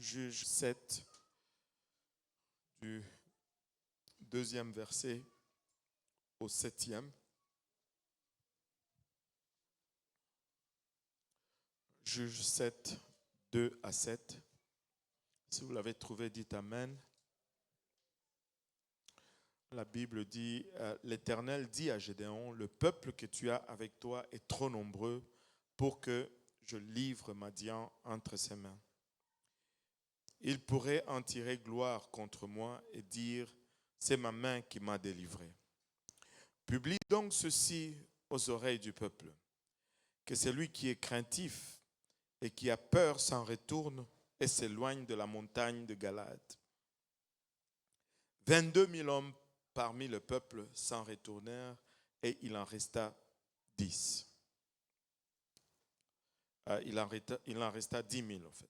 Juge 7, du 2e verset au 7e. Juge 7, 2 à 7. Si vous l'avez trouvé, dites Amen. La Bible dit, l'Éternel dit à Gédéon, le peuple que tu as avec toi est trop nombreux pour que je livre Madian entre ses mains. Il pourrait en tirer gloire contre moi et dire, c'est ma main qui m'a délivré. Publie donc ceci aux oreilles du peuple, que celui qui est craintif et qui a peur s'en retourne et s'éloigne de la montagne de Galade. 22 000 hommes parmi le peuple s'en retournèrent et il en resta 10. Il en resta 10 000 en fait.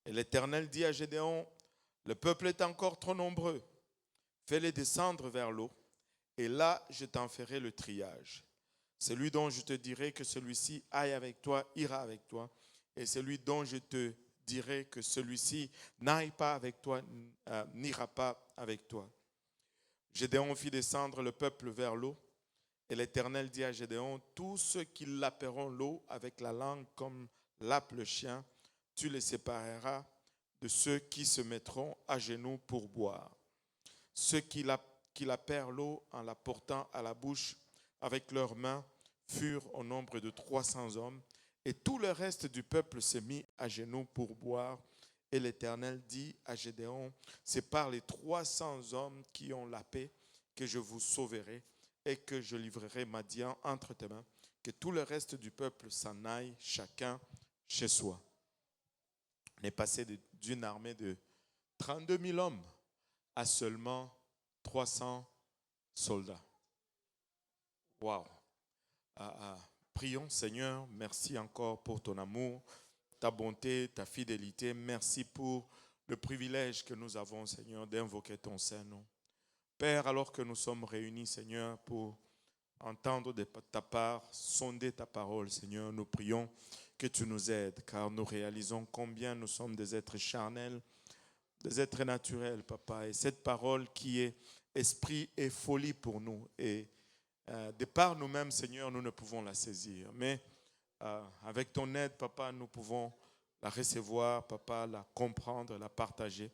Et l'Éternel dit à Gédéon, le peuple est encore trop nombreux, fais-les descendre vers l'eau et là je t'en ferai le triage. Celui dont je te dirai que celui-ci aille avec toi, ira avec toi. Et celui dont je te dirai que celui-ci n'aille pas avec toi, n'ira pas avec toi. Gédéon fit descendre le peuple vers l'eau. Et l'Éternel dit à Gédéon, tous ceux qui lapperont l'eau avec la langue comme lappe le chien, tu les sépareras de ceux qui se mettront à genoux pour boire. Ceux qui lappèrent l'eau en la portant à la bouche avec leurs mains furent au nombre de 300 hommes. Et tout le reste du peuple s'est mis à genoux pour boire. Et l'Éternel dit à Gédéon, c'est par les 300 hommes qui ont lappé que je vous sauverai et que je livrerai Madian entre tes mains, que tout le reste du peuple s'en aille, chacun chez soi. On est passé d'une armée de 32 000 hommes à seulement 300 soldats. Waouh! Prions, Seigneur, merci encore pour ton amour, ta bonté, ta fidélité. Merci pour le privilège que nous avons, Seigneur, d'invoquer ton Saint-Nom. Père, alors que nous sommes réunis, Seigneur, pour entendre de ta part, sonder ta parole, Seigneur, nous prions que tu nous aides, car nous réalisons combien nous sommes des êtres charnels, des êtres naturels, Papa. Et cette parole qui est esprit et folie pour nous. Et de par nous-mêmes, Seigneur, nous ne pouvons la saisir. Mais avec ton aide, Papa, nous pouvons la recevoir, Papa, la comprendre, la partager.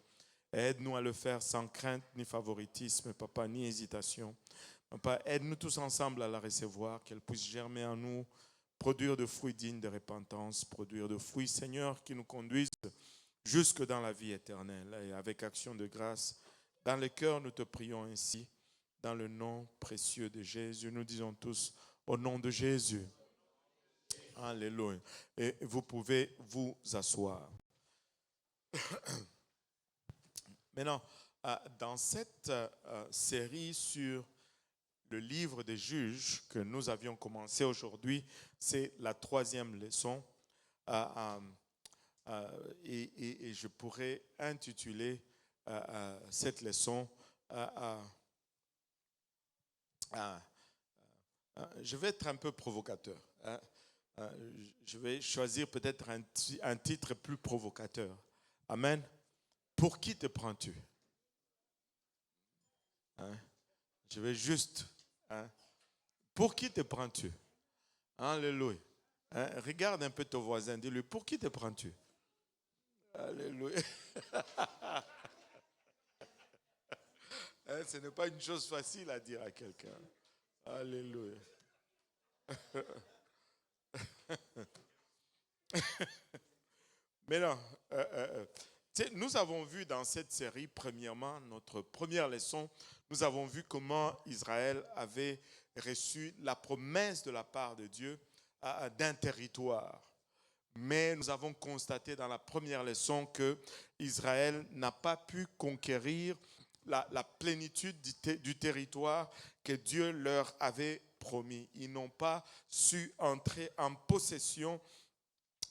Aide-nous à le faire sans crainte ni favoritisme, Papa, ni hésitation. Papa, aide-nous tous ensemble à la recevoir, qu'elle puisse germer en nous, produire de fruits dignes de repentance, produire de fruits, Seigneur, qui nous conduisent jusque dans la vie éternelle. Et avec action de grâce, dans le cœur, nous te prions ainsi, dans le nom précieux de Jésus. Nous disons tous, au nom de Jésus. Alléluia. Et vous pouvez vous asseoir. Maintenant, dans cette série sur le livre des juges que nous avions commencé aujourd'hui, c'est la 3e leçon. Et je pourrais intituler cette leçon je vais être un peu provocateur. Je vais choisir peut-être un titre plus provocateur. Amen. Pour qui te prends-tu? Je vais juste. Pour qui te prends-tu? Alléluia. Regarde un peu ton voisin, dis-lui, pour qui te prends-tu? Alléluia. Ce n'est pas une chose facile à dire à quelqu'un. Alléluia. Mais non, nous avons vu dans cette série, premièrement, notre première leçon, nous avons vu comment Israël avait reçu la promesse de la part de Dieu d'un territoire. Mais nous avons constaté dans la première leçon que Israël n'a pas pu conquérir la plénitude du territoire que Dieu leur avait promis. Ils n'ont pas su entrer en possession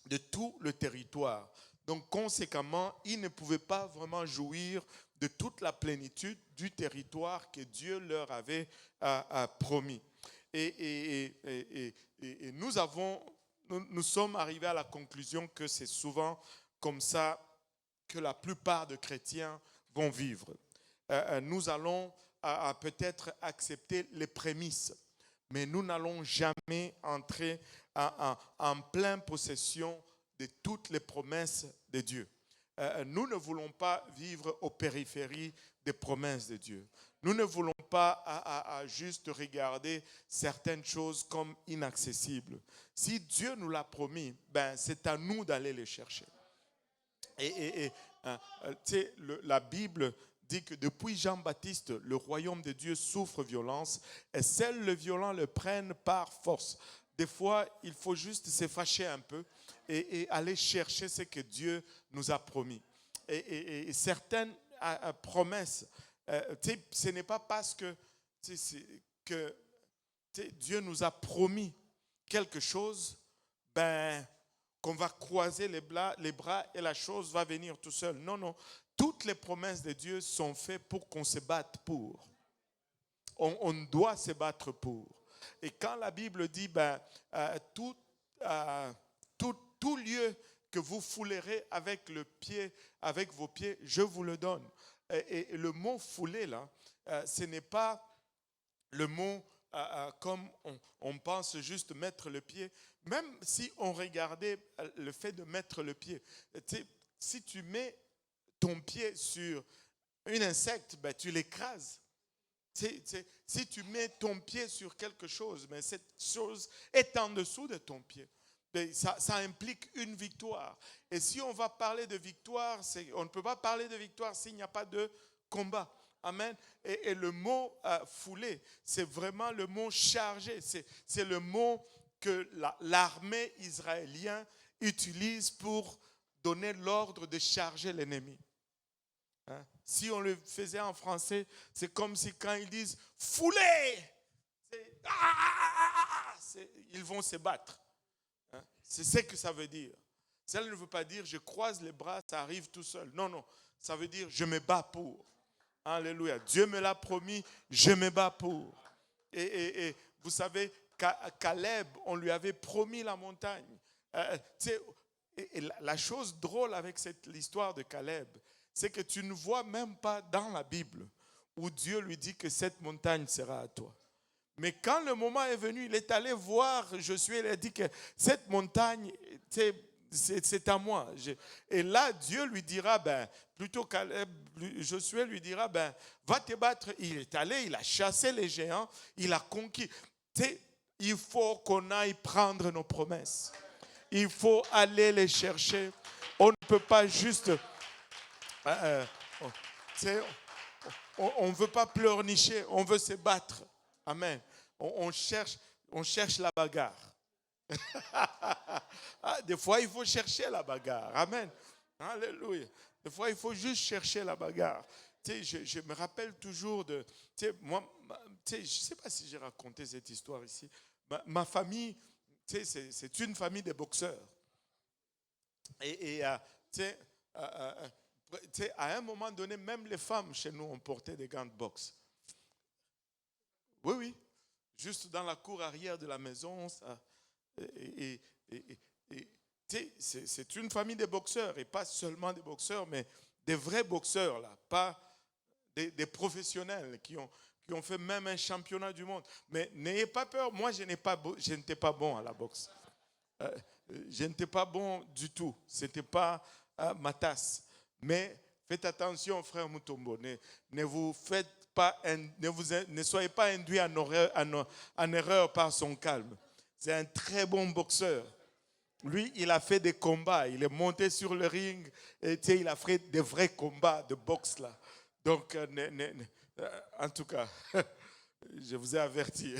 de tout le territoire. Donc, conséquemment, ils ne pouvaient pas vraiment jouir de toute la plénitude du territoire que Dieu leur avait promis. Et nous sommes arrivés à la conclusion que c'est souvent comme ça que la plupart des chrétiens vont vivre. Nous allons peut-être accepter les prémices, mais nous n'allons jamais entrer en pleine possession de toutes les promesses de Dieu. Nous ne voulons pas vivre aux périphéries des promesses de Dieu. Nous ne voulons pas à juste regarder certaines choses comme inaccessibles. Si Dieu nous l'a promis, ben, c'est à nous d'aller les chercher. La Bible dit que depuis Jean-Baptiste, le royaume de Dieu souffre violence et seuls les violents le prennent par force. Des fois, il faut juste se fâcher un peu et aller chercher ce que Dieu nous a promis. Et certaines promesses, ce n'est pas parce que Dieu nous a promis quelque chose, ben, qu'on va croiser les bras et la chose va venir tout seul. Non, non. Toutes les promesses de Dieu sont faites pour qu'on se batte pour. On doit se battre pour. Et quand la Bible dit, ben, tout lieu que vous foulerez avec vos pieds, je vous le donne. Et le mot fouler, là, ce n'est pas le mot comme on pense juste mettre le pied. Même si on regardait le fait de mettre le pied, si tu mets ton pied sur un insecte, ben, tu l'écrases. Si tu mets ton pied sur quelque chose, mais cette chose est en dessous de ton pied. Ça implique une victoire. Et si on va parler de victoire, on ne peut pas parler de victoire s'il n'y a pas de combat. Amen. Et le mot foulé, c'est vraiment le mot chargé. C'est le mot que l'armée israélienne utilise pour donner l'ordre de charger l'ennemi. Hein? Si on le faisait en français, c'est comme si quand ils disent « foulez », ils vont se battre. Hein? C'est ce que ça veut dire. Ça ne veut pas dire « je croise les bras, ça arrive tout seul ». Non, non. Ça veut dire « je me bats pour ». Alléluia. Dieu me l'a promis, je me bats pour. Et vous savez, Caleb, on lui avait promis la montagne. Et la chose drôle avec l'histoire de Caleb, c'est que tu ne vois même pas dans la Bible où Dieu lui dit que cette montagne sera à toi. Mais quand le moment est venu, il est allé voir Josué, il a dit que cette montagne, c'est à moi. Et là, Dieu lui dira, ben, plutôt Caleb, Josué lui dira, ben, va te battre. Il est allé, il a chassé les géants, il a conquis. Il faut qu'on aille prendre nos promesses. Il faut aller les chercher. On ne peut pas juste... on ne veut pas pleurnicher, on veut se battre. Amen. On cherche la bagarre. Des fois, il faut chercher la bagarre. Amen. Alléluia. Des fois, il faut juste chercher la bagarre. Je me rappelle toujours de... Moi, je ne sais pas si j'ai raconté cette histoire ici. Ma famille, c'est une famille de boxeurs. À un moment donné, même les femmes chez nous ont porté des gants de boxe. Oui, oui. Juste dans la cour arrière de la maison. C'est une famille de boxeurs. Et pas seulement des boxeurs, mais des vrais boxeurs. Là, pas des professionnels qui ont fait même un championnat du monde. Mais n'ayez pas peur. Moi, je n'étais pas bon à la boxe. Je n'étais pas bon du tout. Ce n'était pas ma tasse. Mais faites attention, frère Mutombo. Ne soyez pas induit en erreur par son calme. C'est un très bon boxeur. Lui, il a fait des combats. Il est monté sur le ring. Et il a fait des vrais combats de boxe là. Donc, en tout cas, je vous ai averti.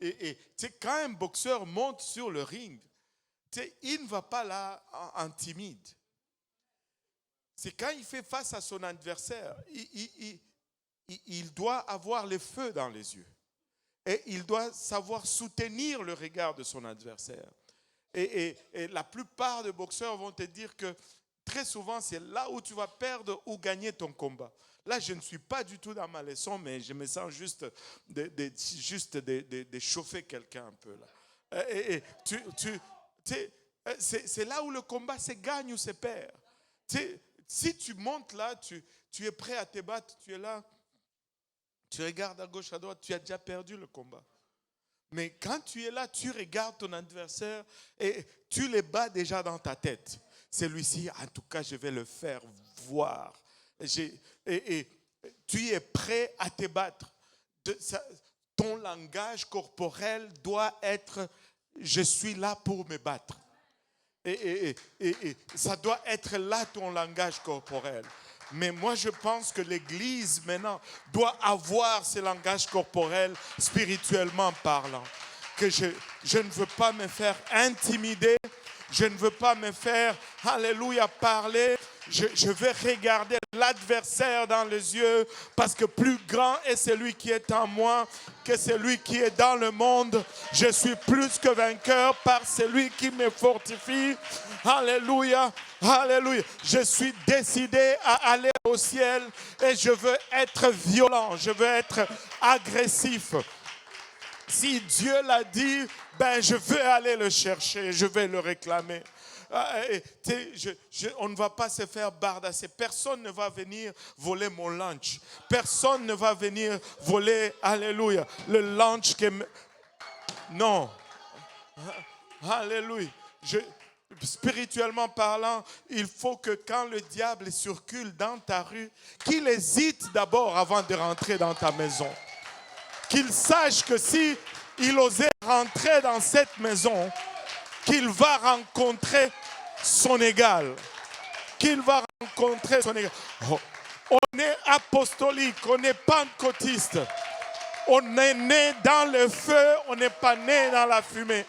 Et quand un boxeur monte sur le ring, il ne va pas là en timide. C'est quand il fait face à son adversaire, il doit avoir le feu dans les yeux. Et il doit savoir soutenir le regard de son adversaire. Et la plupart des boxeurs vont te dire que très souvent, c'est là où tu vas perdre ou gagner ton combat. Là, je ne suis pas du tout dans ma leçon, mais je me sens juste de chauffer quelqu'un un peu. Là. C'est là où le combat se gagne ou se perd. si tu montes là, tu es prêt à te battre, tu es là, tu regardes à gauche, à droite, tu as déjà perdu le combat. Mais quand tu es là, tu regardes ton adversaire et tu le bats déjà dans ta tête. Celui-ci, en tout cas, je vais le faire voir. Et tu es prêt à te battre. Ton langage corporel doit être « je suis là pour me battre ». Et ça doit être là ton langage corporel. Mais moi, je pense que l'Église, maintenant, doit avoir ce langage corporel spirituellement parlant. Que je ne veux pas me faire intimider. Je ne veux pas me faire, alléluia, parler. Je vais regarder l'adversaire dans les yeux parce que plus grand est celui qui est en moi que celui qui est dans le monde. Je suis plus que vainqueur par celui qui me fortifie. Alléluia, alléluia. Je suis décidé à aller au ciel et je veux être violent, je veux être agressif. Si Dieu l'a dit, ben je vais aller le chercher, je vais le réclamer. On ne va pas se faire bardasser. Personne ne va venir voler mon lunch. Personne ne va venir voler, alléluia, le lunch que... Non. Alléluia. Spirituellement parlant, il faut que quand le diable circule dans ta rue, qu'il hésite d'abord avant de rentrer dans ta maison. Qu'il sache que si il osait rentrer dans cette maison, qu'il va rencontrer son égal. Qu'il va rencontrer son égal. Oh. On est apostolique, on est pentecôtiste. On est né dans le feu, on n'est pas né dans la fumée.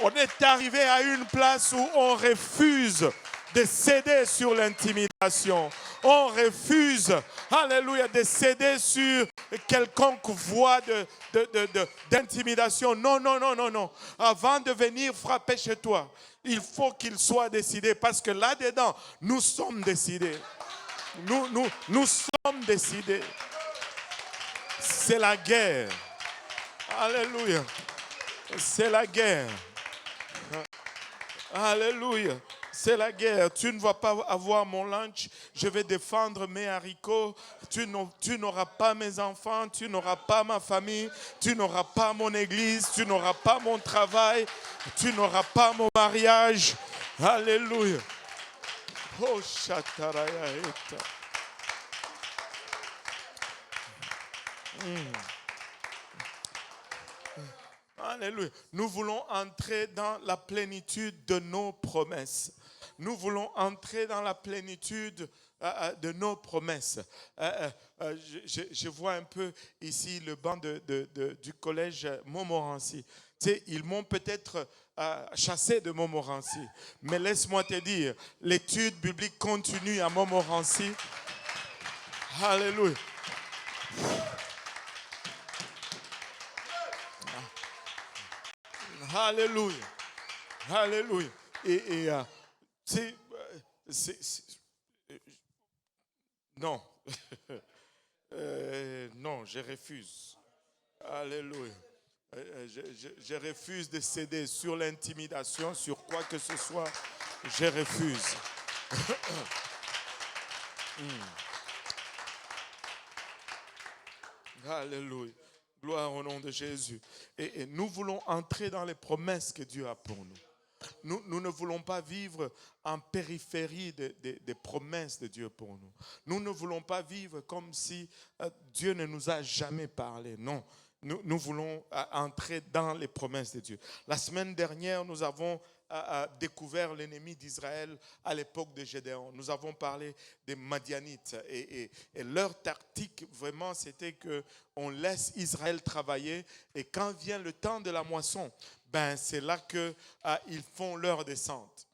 On est arrivé à une place où on refuse de céder sur l'intimidation. On refuse, alléluia, de céder sur quelconque voie d'intimidation. Non, non, non, non, non. Avant de venir frapper chez toi, il faut qu'il soit décidé parce que là-dedans, nous sommes décidés. Nous sommes décidés. C'est la guerre. Alléluia. C'est la guerre. Alléluia. C'est la guerre. Tu ne vas pas avoir mon lunch. Je vais défendre mes haricots. Tu n'auras pas mes enfants. Tu n'auras pas ma famille. Tu n'auras pas mon église. Tu n'auras pas mon travail. Tu n'auras pas mon mariage. Alléluia. Oh, Shataraya Eta. Alléluia. Nous voulons entrer dans la plénitude de nos promesses. Nous voulons entrer dans la plénitude de nos promesses. Je vois un peu ici le banc du collège Montmorency. Tu sais, ils m'ont peut-être chassé de Montmorency. Mais laisse-moi te dire, l'étude biblique continue à Montmorency. Alléluia. Alléluia. Alléluia. Non. Non, je refuse. Alléluia. Je refuse de céder sur l'intimidation, sur quoi que ce soit. Je refuse. Alléluia. Gloire au nom de Jésus. Et nous voulons entrer dans les promesses que Dieu a pour nous. Nous ne voulons pas vivre en périphérie des promesses de Dieu pour nous. Nous ne voulons pas vivre comme si Dieu ne nous a jamais parlé. Non, nous voulons entrer dans les promesses de Dieu. La semaine dernière, nous avons découvert l'ennemi d'Israël à l'époque de Gédéon. Nous avons parlé des Madianites et leur tactique vraiment c'était qu'on laisse Israël travailler et quand vient le temps de la moisson, ben c'est là qu'ils font leur descente.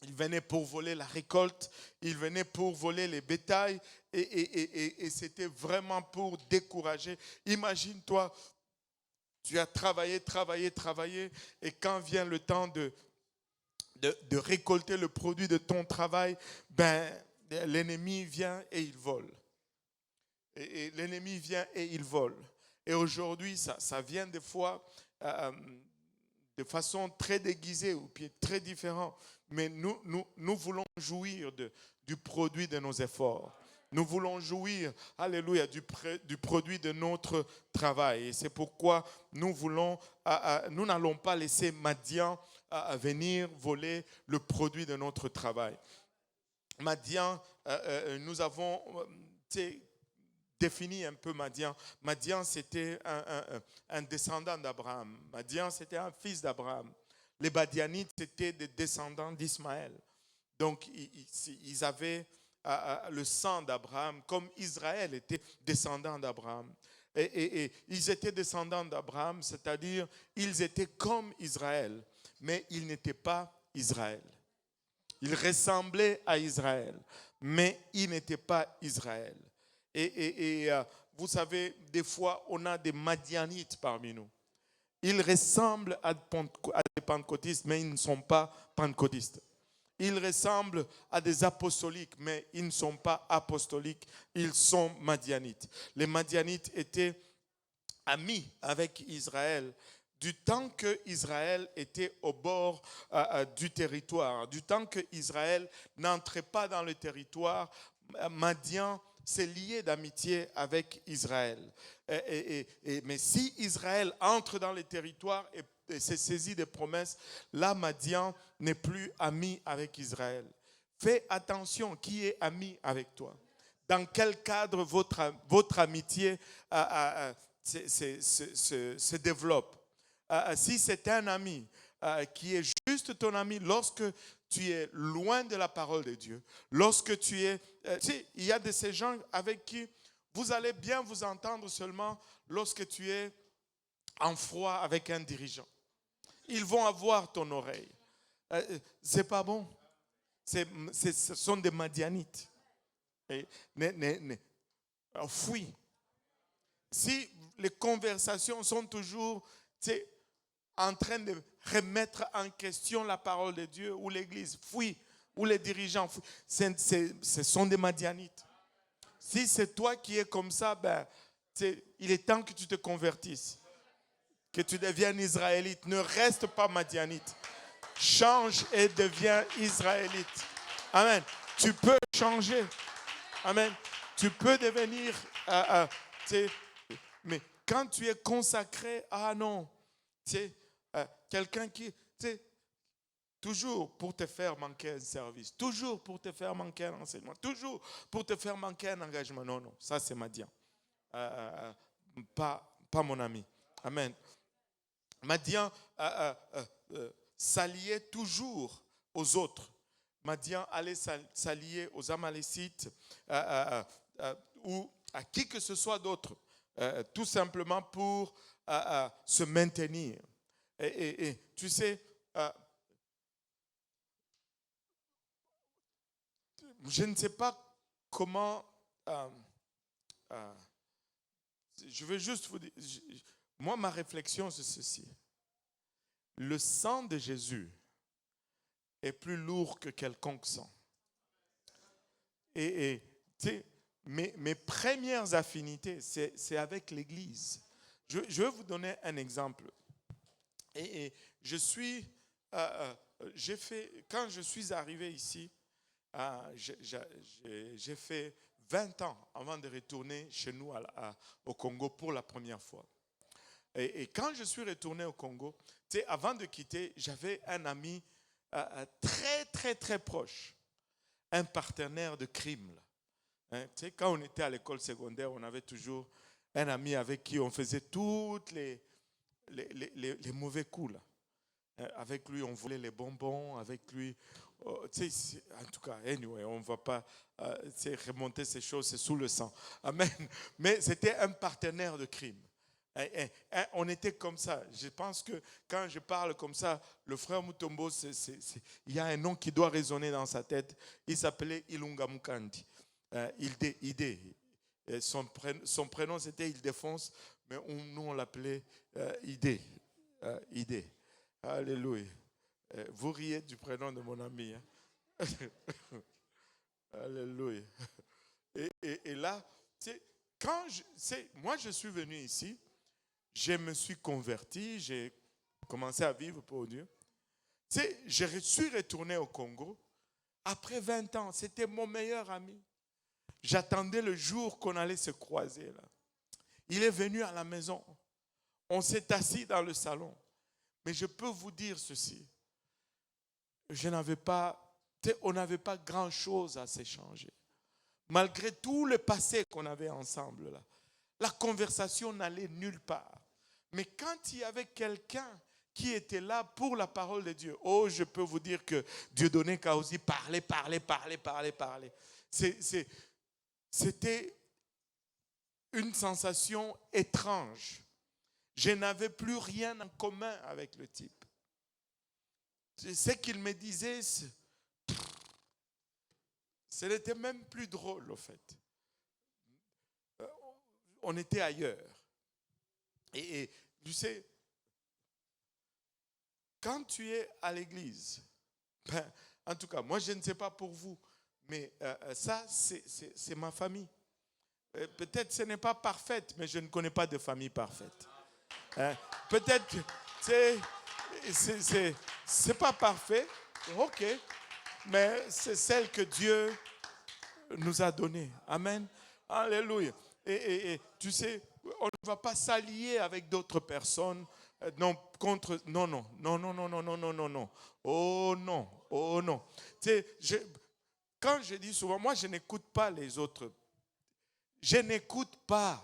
Ils venaient pour voler la récolte, ils venaient pour voler les bétails et c'était vraiment pour décourager. Imagine-toi, tu as travaillé et quand vient le temps de récolter le produit de ton travail, ben, l'ennemi vient et il vole. Et l'ennemi vient et il vole. Et aujourd'hui, ça vient des fois de façon très déguisée ou puis très différente. Mais nous voulons jouir du produit de nos efforts. Nous voulons jouir, alléluia, du produit de notre travail. Et c'est pourquoi nous n'allons pas laisser Madian venir voler le produit de notre travail. Madian, nous avons défini un peu Madian. Madian, c'était un descendant d'Abraham. Madian, c'était un fils d'Abraham. Les Madianites, c'était des descendants d'Ismaël. Donc, ils avaient le sang d'Abraham, comme Israël était descendant d'Abraham. Et ils étaient descendants d'Abraham, c'est-à-dire ils étaient comme Israël, mais ils n'étaient pas Israël. Ils ressemblaient à Israël, mais ils n'étaient pas Israël. Et vous savez, des fois, on a des Madianites parmi nous. Ils ressemblent à des pentecôtistes, mais ils ne sont pas pentecôtistes. Ils ressemblent à des apostoliques, mais ils ne sont pas apostoliques, ils sont madianites. Les madianites étaient amis avec Israël du temps que Israël était au bord du territoire, du temps que Israël n'entrait pas dans le territoire. Madian s'est lié d'amitié avec Israël. Mais si Israël entre dans le territoire et s'est saisi des promesses, là, Madian n'est plus ami avec Israël. Fais attention, qui est ami avec toi? Dans quel cadre votre amitié se développe? Si c'est un ami qui est juste ton ami lorsque tu es loin de la parole de Dieu, lorsque tu es... il y a de ces gens avec qui vous allez bien vous entendre seulement lorsque tu es en froid avec un dirigeant. Ils vont avoir ton oreille. C'est pas bon. Ce sont des Madianites. Fuis. Si les conversations sont toujours en train de remettre en question la parole de Dieu ou l'Église, fuis, ou les dirigeants, fuis. Ce sont des Madianites. Si c'est toi qui es comme ça, il est temps que tu te convertisses, que tu deviennes israélite. Ne reste pas madianite. Change et deviens israélite. Amen. Tu peux changer. Amen. Tu peux devenir... mais quand tu es consacré, non, quelqu'un qui... toujours pour te faire manquer un service, toujours pour te faire manquer un enseignement, toujours pour te faire manquer un engagement. Non, ça c'est Madian. Pas mon ami. Amen. Madian s'alliait toujours aux autres. Madian allait s'allier aux Amalécites ou à qui que ce soit d'autre, tout simplement pour se maintenir. Et tu sais, je ne sais pas comment... je veux juste vous dire... Moi, ma réflexion, c'est ceci. Le sang de Jésus est plus lourd que quelconque sang. Et mes premières affinités, c'est avec l'Église. Je vais vous donner un exemple. Et je suis... quand je suis arrivé ici, j'ai fait 20 ans avant de retourner chez nous au Congo pour la première fois. Et quand je suis retourné au Congo, avant de quitter, j'avais un ami très, très, très proche, un partenaire de crime. Quand on était à l'école secondaire, on avait toujours un ami avec qui on faisait toutes les mauvais coups. Avec lui, on volait les bonbons, avec lui... en tout cas, anyway, on ne va pas remonter ces choses, c'est sous le sang. Amen. Mais c'était un partenaire de crime. On était comme ça. Je pense que quand je parle comme ça, le frère Mutombo, il y a un nom qui doit résonner dans sa tête. Il s'appelait Ilunga Mukandi. Ide. Son prénom c'était Ildefonse, mais nous on l'appelait Ide. Ide. Alléluia. Vous riez du prénom de mon ami. Hein? Alléluia. Et là, moi je suis venu ici, je me suis converti, j'ai commencé à vivre pour Dieu. Tu sais, je suis retourné au Congo. Après 20 ans, c'était mon meilleur ami. J'attendais le jour qu'on allait se croiser là. Il est venu à la maison. On s'est assis dans le salon. Mais je peux vous dire ceci. On n'avait pas grand-chose à s'échanger. Malgré tout le passé qu'on avait ensemble là. La conversation n'allait nulle part. Mais quand il y avait quelqu'un qui était là pour la parole de Dieu, oh, je peux vous dire que Dieudonné Kaosi parlait. C'était une sensation étrange. Je n'avais plus rien en commun avec le type. Ce qu'il me disait, ce n'était même plus drôle, au fait. On était ailleurs. Et tu sais, quand tu es à l'église, en tout cas, moi je ne sais pas pour vous, mais ça, c'est ma famille. Peut-être ce n'est pas parfaite, mais je ne connais pas de famille parfaite. Peut-être, c'est pas parfait, ok, mais c'est celle que Dieu nous a donnée. Amen. Alléluia. Et tu sais, on ne va pas s'allier avec d'autres personnes. Non. Oh non. Tu sais, quand je dis souvent, moi je n'écoute pas les autres. Je n'écoute pas.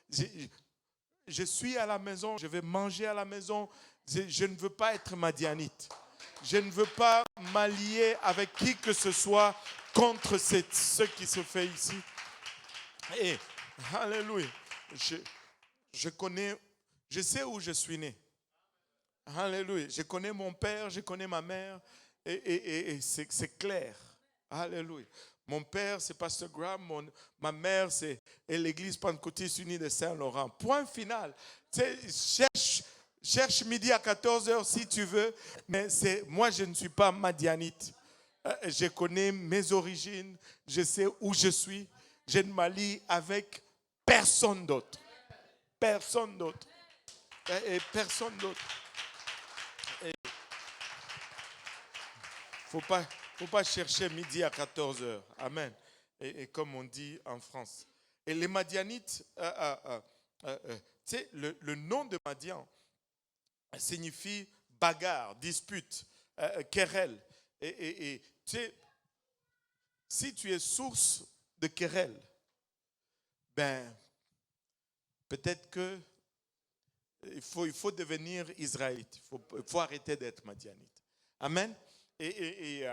Je suis à la maison, je vais manger à la maison. Je ne veux pas être madianite. Je ne veux pas m'allier avec qui que ce soit contre ce qui se fait ici. Et, alléluia, je sais où je suis né. Alléluia, je connais mon père, je connais ma mère, et c'est clair. Alléluia. Mon père, c'est Pasteur Graham, ma mère, c'est l'église pentecôtiste unie de Saint-Laurent. Point final. Cherche midi à 14h si tu veux, mais moi, je ne suis pas madianite. Je connais mes origines, je sais où je suis. Je ne m'allie avec personne d'autre. Personne d'autre. Et personne d'autre. Il ne faut pas chercher midi à 14h. Amen. Et comme on dit en France. Et les Madianites, tu sais, le nom de Madian signifie bagarre, dispute, querelle. Et tu sais, si tu es source de querelle, ben, peut-être que il faut devenir israélite. Il faut arrêter d'être madianite. Amen. Tu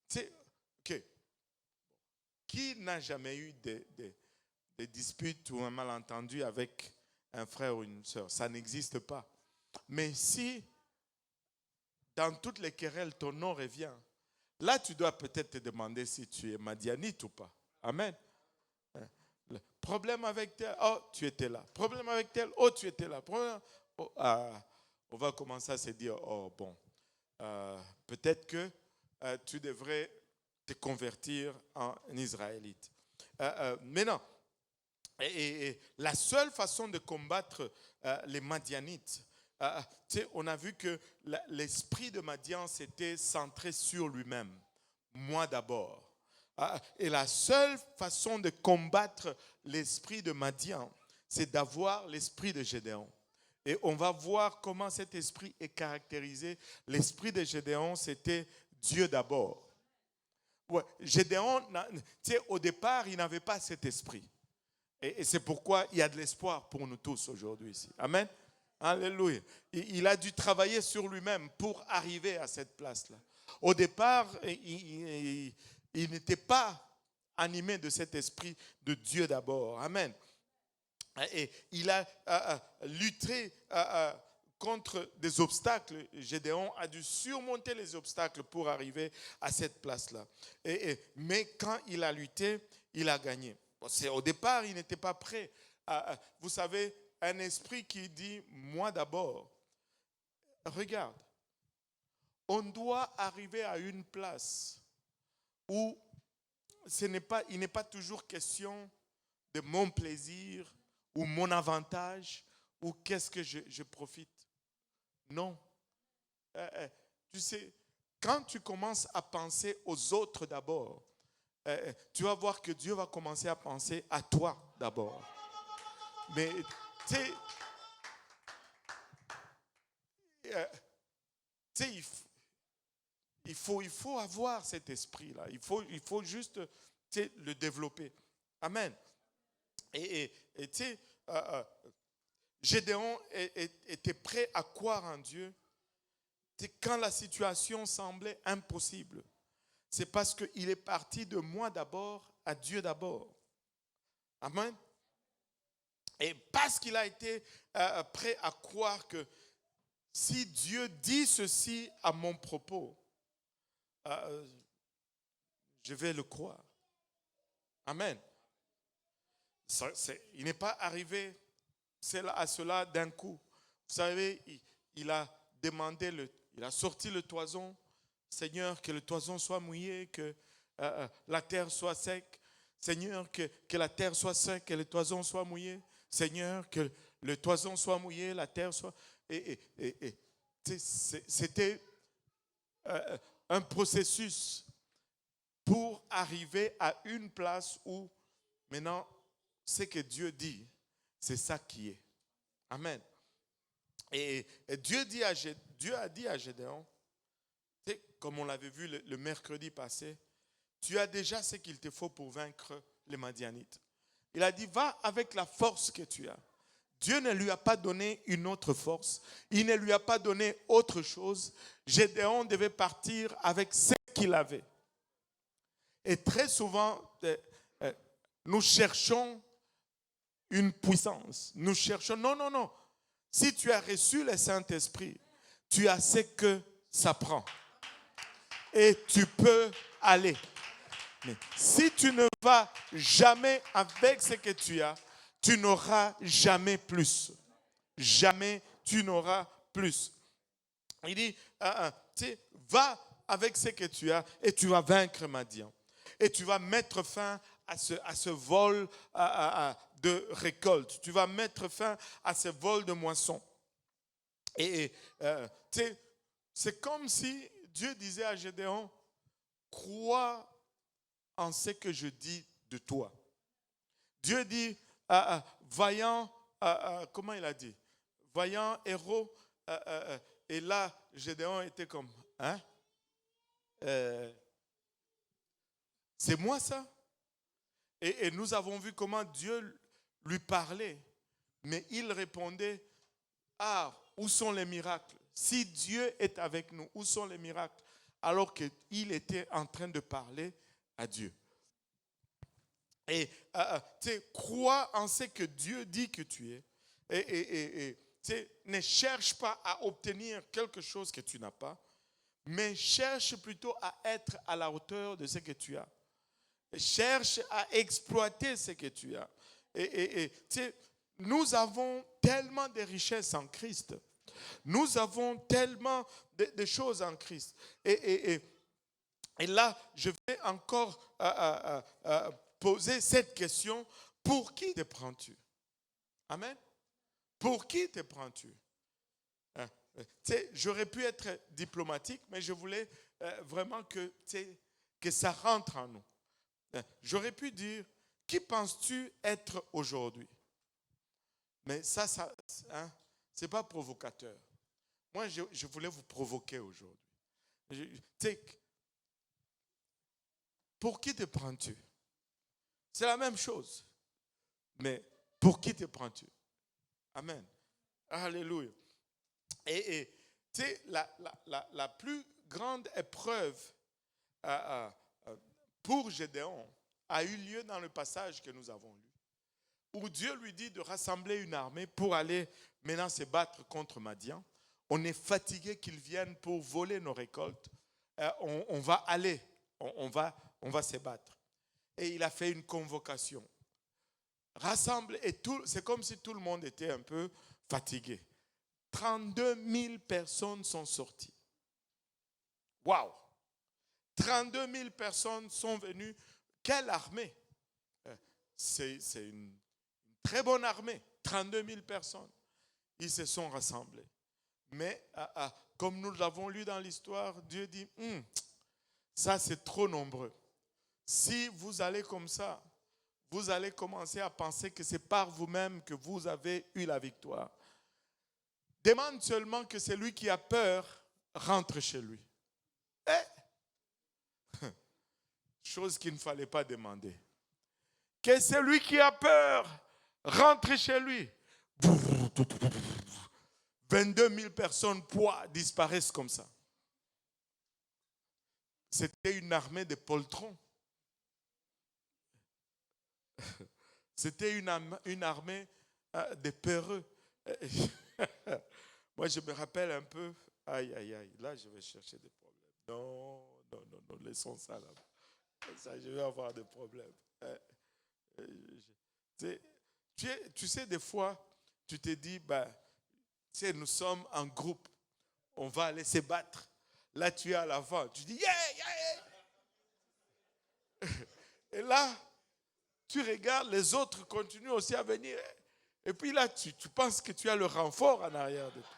sais, okay. Qui n'a jamais eu des disputes ou un malentendu avec un frère ou une soeur? Ça n'existe pas. Mais si dans toutes les querelles, ton nom revient, là, tu dois peut-être te demander si tu es madianite ou pas. Amen. Le problème avec tel, oh, tu étais là. Problème avec tel, oh, tu étais là. On va commencer à se dire, oh, bon, peut-être que tu devrais te convertir en Israélite. Maintenant, et la seule façon de combattre les Madianites, on a vu que l'esprit de Madian s'était centré sur lui-même. Moi d'abord. Et la seule façon de combattre l'esprit de Madian, c'est d'avoir l'esprit de Gédéon. Et on va voir comment cet esprit est caractérisé. L'esprit de Gédéon, c'était Dieu d'abord. Ouais, Gédéon, au départ, il n'avait pas cet esprit. Et c'est pourquoi il y a de l'espoir pour nous tous aujourd'hui ici. Amen. Alléluia. Il a dû travailler sur lui-même pour arriver à cette place-là. Au départ, il n'était pas animé de cet esprit de Dieu d'abord. Amen. Et il a lutté contre des obstacles. Gédéon a dû surmonter les obstacles pour arriver à cette place-là. Mais quand il a lutté, il a gagné. Au départ, il n'était pas prêt. Vous savez, un esprit qui dit « moi d'abord ». Regarde, on doit arriver à une place où il n'est pas toujours question de mon plaisir ou mon avantage ou qu'est-ce que je profite. Non. Tu sais, quand tu commences à penser aux autres d'abord, tu vas voir que Dieu va commencer à penser à toi d'abord. Mais tu sais, tu sais, il faut avoir cet esprit-là. Il faut juste, tu sais, le développer. Amen. Et tu sais, Gédéon était prêt à croire en Dieu quand la situation semblait impossible. C'est parce qu'il est parti de moi d'abord à Dieu d'abord. Amen. Et parce qu'il a été prêt à croire que si Dieu dit ceci à mon propos, je vais le croire. Amen. Il n'est pas arrivé à cela d'un coup. Vous savez, il a demandé, il a sorti le toison. Seigneur, que le toison soit mouillé, que la terre soit sec. Seigneur, que la terre soit sec et le toison soit mouillé. Seigneur, que le toison soit mouillé, la terre soit... C'était un processus pour arriver à une place où maintenant, ce que Dieu dit, c'est ça qui est. Amen. Et Dieu a dit à Gédéon, comme on l'avait vu le mercredi passé, tu as déjà ce qu'il te faut pour vaincre les Madianites. Il a dit, va avec la force que tu as. Dieu ne lui a pas donné une autre force. Il ne lui a pas donné autre chose. Gédéon devait partir avec ce qu'il avait. Et très souvent, nous cherchons une puissance. Nous cherchons, non. Si tu as reçu le Saint-Esprit, tu as ce que ça prend. Et tu peux aller. Mais si tu ne vas jamais avec ce que tu as, tu n'auras jamais plus. Jamais tu n'auras plus. Il dit, va avec ce que tu as et tu vas vaincre Madian. Et tu vas mettre fin à ce vol de récolte. Tu vas mettre fin à ce vol de moisson. Et c'est comme si Dieu disait à Gédéon, crois en ce que je dis de toi. Dieu dit, vaillant, comment il a dit? Vaillant héros. Et là, Gédéon était comme, hein? C'est moi ça? Et nous avons vu comment Dieu lui parlait. Mais il répondait, où sont les miracles? Si Dieu est avec nous, où sont les miracles? Alors qu'il était en train de parler à Dieu. Et crois en ce que Dieu dit que tu es. Et ne cherche pas à obtenir quelque chose que tu n'as pas, mais cherche plutôt à être à la hauteur de ce que tu as. Cherche à exploiter ce que tu as. Nous avons tellement de richesses en Christ. Nous avons tellement de choses en Christ. Et là, je vais encore poser cette question. Pour qui te prends-tu? Amen. Pour qui te prends-tu? J'aurais pu être diplomatique, mais je voulais vraiment que ça rentre en nous. J'aurais pu dire, qui penses-tu être aujourd'hui? Mais ça c'est pas provocateur. Moi, je voulais vous provoquer aujourd'hui. Pour qui te prends-tu? C'est la même chose. Mais pour qui te prends-tu? Amen. Alléluia. Et tu sais, la plus grande épreuve pour Gédéon a eu lieu dans le passage que nous avons lu, où Dieu lui dit de rassembler une armée pour aller maintenant se battre contre Madian. On est fatigué qu'ils viennent pour voler nos récoltes. On va aller, on va se battre. Et il a fait une convocation. Rassemble, et c'est comme si tout le monde était un peu fatigué. 32 000 personnes sont sorties. Waouh! 32 000 personnes sont venues. Quelle armée! C'est une très bonne armée. 32 000 personnes. Ils se sont rassemblés. Mais comme nous l'avons lu dans l'histoire, Dieu dit, ça c'est trop nombreux. Si vous allez comme ça, vous allez commencer à penser que c'est par vous-même que vous avez eu la victoire. Demande seulement que celui qui a peur rentre chez lui. Chose qu'il ne fallait pas demander. Que celui qui a peur rentre chez lui. 22 000 personnes poids disparaissent comme ça. C'était une armée de poltrons. C'était une armée de peureux. Moi, je me rappelle un peu. Aïe, aïe, aïe. Là, je vais chercher des problèmes. Non, laissons ça là. Ça, je vais avoir des problèmes. Tu sais, des fois, tu te dis, nous sommes en groupe. On va aller se battre. Là, tu es à l'avant. Tu dis, yeah. Et là, tu regardes, les autres continuent aussi à venir. Et puis là, tu penses que tu as le renfort en arrière de toi.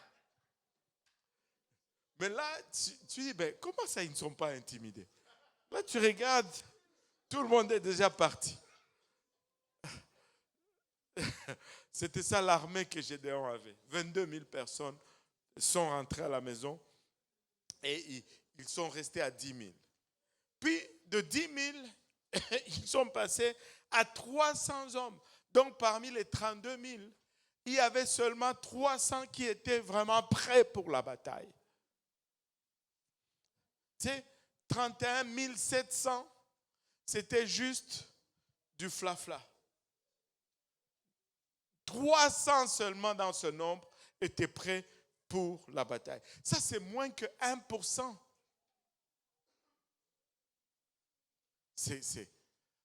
Mais là, tu dis, comment ça, ils ne sont pas intimidés? Là, tu regardes, tout le monde est déjà parti. C'était ça l'armée que Gédéon avait. 22 000 personnes sont rentrées à la maison et ils sont restés à 10 000. Puis, de 10 000, ils sont passés à 300 hommes. Donc, parmi les 32 000, il y avait seulement 300 qui étaient vraiment prêts pour la bataille. Tu sais, 31 700, c'était juste du flafla. 300 seulement dans ce nombre étaient prêts pour la bataille. Ça, c'est moins que 1%.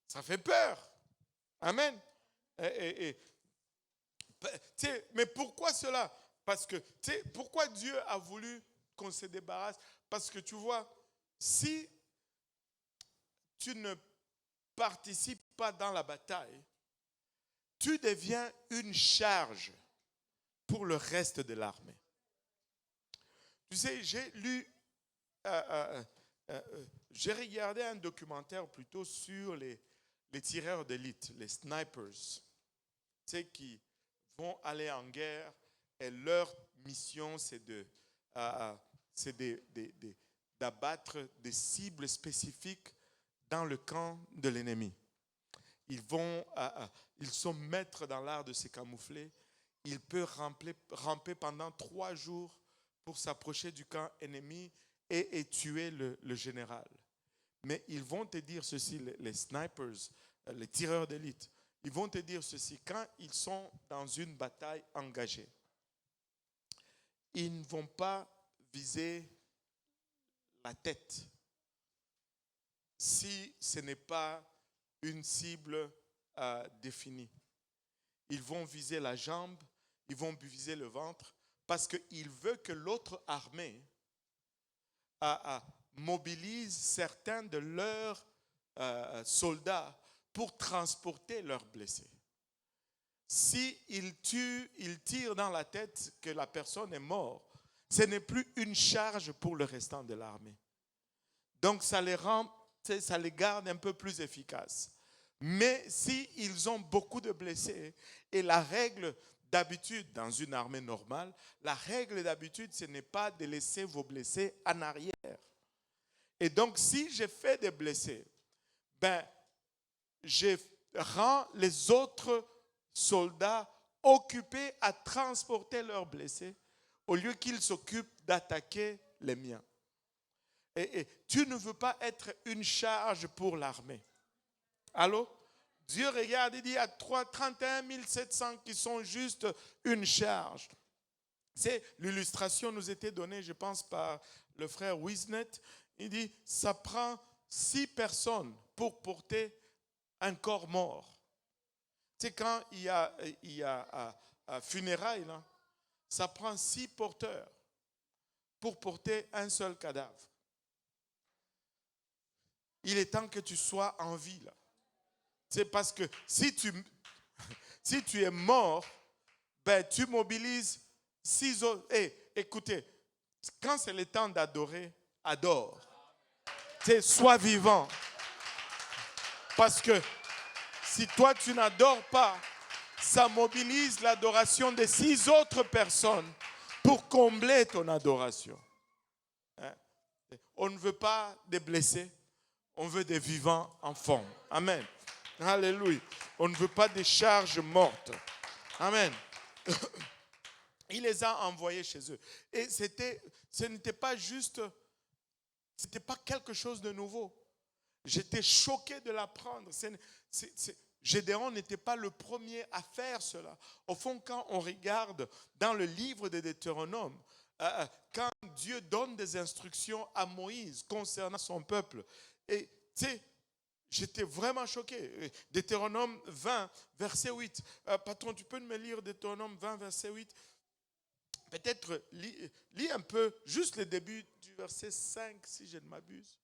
Ça fait peur. Amen. Mais pourquoi cela? Parce que, pourquoi Dieu a voulu qu'on se débarrasse? Parce que tu vois, si tu ne participes pas dans la bataille, tu deviens une charge pour le reste de l'armée. Tu sais, j'ai regardé un documentaire plutôt sur les tireurs d'élite, les snipers, tu sais, qui vont aller en guerre et leur mission, c'est d'abattre des cibles spécifiques dans le camp de l'ennemi. Ils sont maîtres dans l'art de se camoufler. Ils peuvent ramper pendant 3 jours pour s'approcher du camp ennemi et tuer le général. Mais ils vont te dire ceci, les snipers, les tireurs d'élite, ils vont te dire ceci, quand ils sont dans une bataille engagée, ils ne vont pas viser la tête si ce n'est pas une cible définie. Ils vont viser la jambe, ils vont viser le ventre, parce qu'ils veulent que l'autre armée mobilise certains de leurs soldats pour transporter leurs blessés. S'ils tirent dans la tête que la personne est morte, ce n'est plus une charge pour le restant de l'armée. Donc ça les garde un peu plus efficaces. Mais s'ils ont beaucoup de blessés, et la règle d'habitude dans une armée normale, la règle d'habitude, ce n'est pas de laisser vos blessés en arrière. Et donc, si j'ai fait des blessés, je rends les autres soldats occupés à transporter leurs blessés au lieu qu'ils s'occupent d'attaquer les miens. Et tu ne veux pas être une charge pour l'armée. Allô? Dieu regarde, il dit, il y a 31 700 qui sont juste une charge. C'est l'illustration nous était donnée, je pense, par le frère Wisnet. Il dit, ça prend 6 personnes pour porter un corps mort. C'est quand il y a funérailles, là, ça prend 6 porteurs pour porter un seul cadavre. Il est temps que tu sois en vie, là. C'est parce que si tu es mort, tu mobilises 6 autres. Et écoutez, quand c'est le temps d'adorer, adore. Sois vivant. Parce que si toi tu n'adores pas, ça mobilise l'adoration de 6 autres personnes pour combler ton adoration. On ne veut pas des blessés, on veut des vivants en forme. Amen. Alléluia. On ne veut pas des charges mortes. Amen. Il les a envoyés chez eux. Et ce n'était pas juste, c'était pas quelque chose de nouveau. J'étais choqué de l'apprendre. Gédéon n'était pas le premier à faire cela. Au fond, quand on regarde dans le livre de Deutéronome, quand Dieu donne des instructions à Moïse concernant son peuple, et j'étais vraiment choqué. Deutéronome 20, verset 8. Patron, tu peux me lire Deutéronome 20, verset 8? Peut-être lis un peu, juste le début du verset 5, si je ne m'abuse.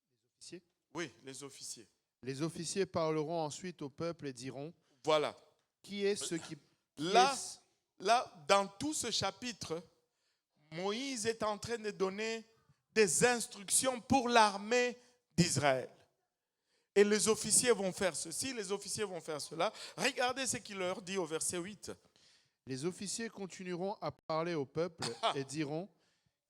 Les officiers? Oui, les officiers. Les officiers parleront ensuite au peuple et diront, voilà. Qui est ce qui... Là, dans tout ce chapitre, Moïse est en train de donner des instructions pour l'armée d'Israël. Et les officiers vont faire ceci, les officiers vont faire cela. Regardez ce qu'il leur dit au verset 8. Les officiers continueront à parler au peuple et diront,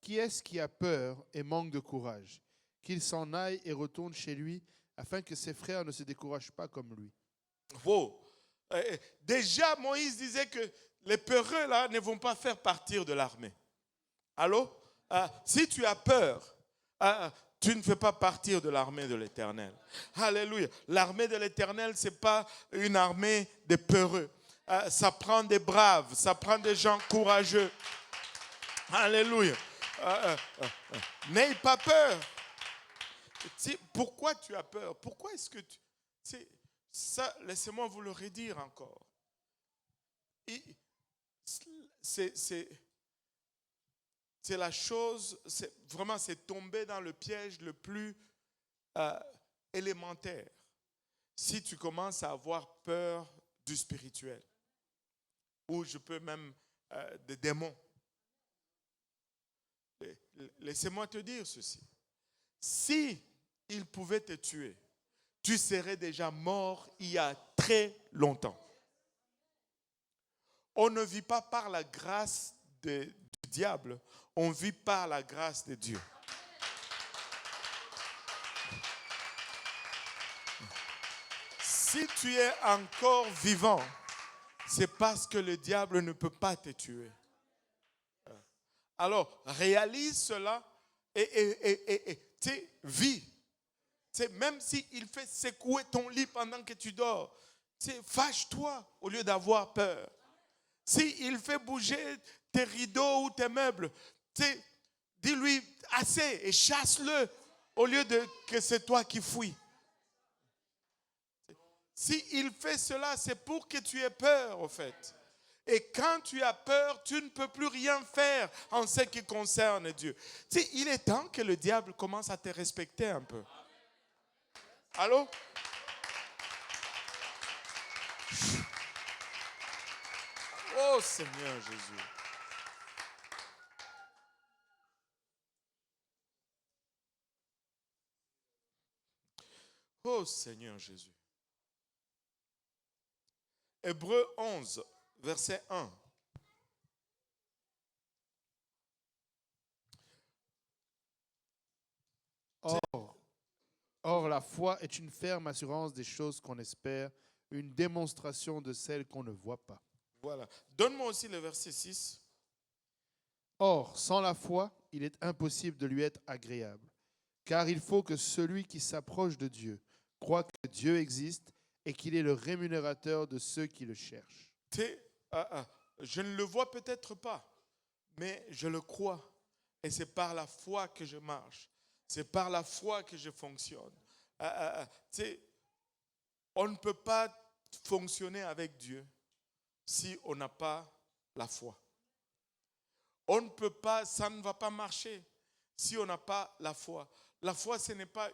Qui est-ce qui a peur et manque de courage? Qu'il s'en aille et retourne chez lui, afin que ses frères ne se découragent pas comme lui. Wow. Déjà, Moïse disait que les peureux là ne vont pas faire partir de l'armée. Allô? Si tu as peur, tu ne fais pas partir de l'armée de l'Éternel. Alléluia. L'armée de l'Éternel, ce n'est pas une armée de peureux. Ça prend des braves, ça prend des gens courageux. Alléluia. N'aie pas peur. Pourquoi tu as peur? Pourquoi est-ce que tu... Ça, laissez-moi vous le redire encore. C'est la chose, vraiment, c'est tomber dans le piège le plus élémentaire. Si tu commences à avoir peur du spirituel, ou je peux même des démons. Laissez-moi te dire ceci. Si il pouvait te tuer, tu serais déjà mort il y a très longtemps. On ne vit pas par la grâce du diable, on vit par la grâce de Dieu. Si tu es encore vivant, c'est parce que le diable ne peut pas te tuer. Alors, réalise cela et vis. Même s'il fait secouer ton lit pendant que tu dors, fâche-toi au lieu d'avoir peur. S'il fait bouger tes rideaux ou tes meubles, dis-lui assez et chasse-le au lieu de que c'est toi qui fuis. S'il fait cela, c'est pour que tu aies peur, au fait. Et quand tu as peur, tu ne peux plus rien faire en ce qui concerne Dieu. Il est temps que le diable commence à te respecter un peu. Allô? Oh Seigneur Jésus. Oh Seigneur Jésus. Hébreux 11, verset 1. Or, la foi est une ferme assurance des choses qu'on espère, une démonstration de celles qu'on ne voit pas. Voilà. Donne-moi aussi le verset 6. Or, sans la foi, il est impossible de lui être agréable, car il faut que celui qui s'approche de Dieu croit que Dieu existe et qu'il est le rémunérateur de ceux qui le cherchent. Je ne le vois peut-être pas, mais je le crois. Et c'est par la foi que je marche. C'est par la foi que je fonctionne. On ne peut pas fonctionner avec Dieu si on n'a pas la foi. On ne peut pas, ça ne va pas marcher si on n'a pas la foi. La foi, ce n'est pas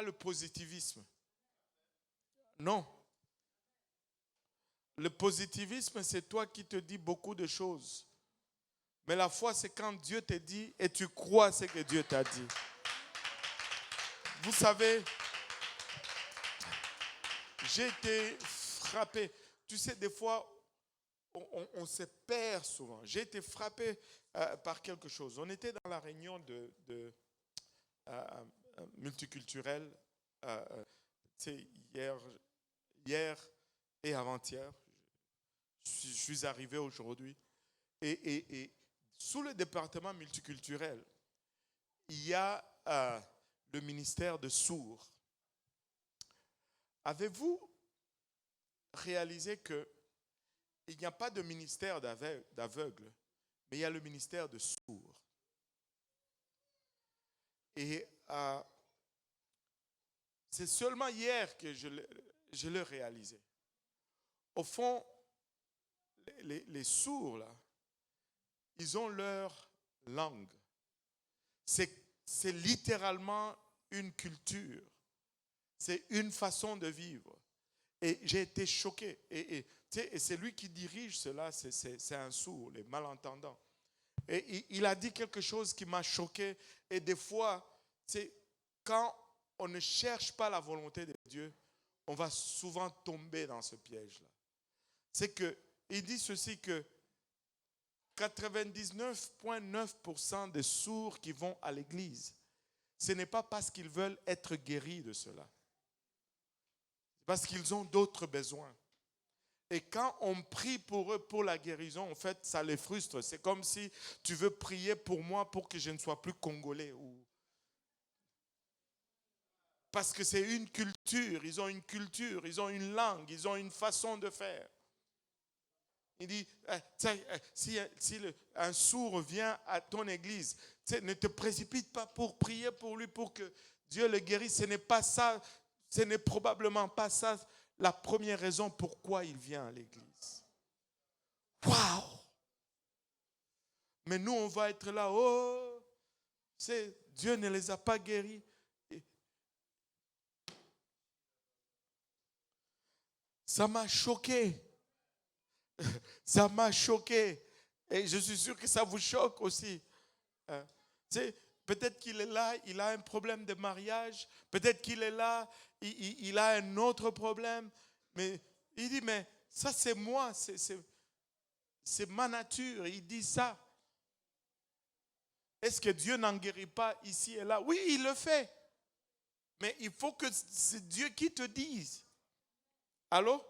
le positivisme. Non. le positivisme, c'est toi qui te dis beaucoup de choses. Mais la foi, c'est quand Dieu te dit et tu crois ce que Dieu t'a dit. Vous savez, j'ai été frappé. Tu sais, des fois, on se perd souvent. J'ai été frappé par quelque chose. On était dans la réunion de multiculturelle hier et avant-hier. Je suis arrivé aujourd'hui. Et sous le département multiculturel, il y a le ministère de sourds. Avez-vous réalisé qu'il n'y a pas de ministère d'aveugles, mais il y a le ministère de sourds? Et c'est seulement hier que je l'ai réalisé. Au fond, les sourds, là, ils ont leur langue. C'est littéralement une culture. C'est une façon de vivre. Et j'ai été choqué. Et c'est lui qui dirige cela, c'est un sourd, les malentendants. Et il a dit quelque chose qui m'a choqué. Et des fois, quand on ne cherche pas la volonté de Dieu, on va souvent tomber dans ce piège-là. C'est qu'il dit ceci que 99,9% des sourds qui vont à l'église, ce n'est pas parce qu'ils veulent être guéris de cela. C'est parce qu'ils ont d'autres besoins. Et quand on prie pour eux, pour la guérison, en fait, ça les frustre. C'est comme si tu veux prier pour moi pour que je ne sois plus congolais. Parce que c'est une culture, ils ont une langue, ils ont une façon de faire. Il dit, si un sourd vient à ton église, ne te précipite pas pour prier pour lui, pour que Dieu le guérisse. Ce n'est pas ça, ce n'est probablement pas ça la première raison pourquoi il vient à l'église. Waouh! Mais nous, on va être là, Dieu ne les a pas guéris. Ça m'a choqué. Ça m'a choqué. Et je suis sûr que ça vous choque aussi. Peut-être qu'il est là, il a un problème de mariage. Peut-être qu'il est là, il a un autre problème. Mais il dit, mais ça c'est moi, c'est ma nature. Il dit ça. Est-ce que Dieu n'en guérit pas ici et là? Oui, il le fait. Mais il faut que c'est Dieu qui te dise. Allô?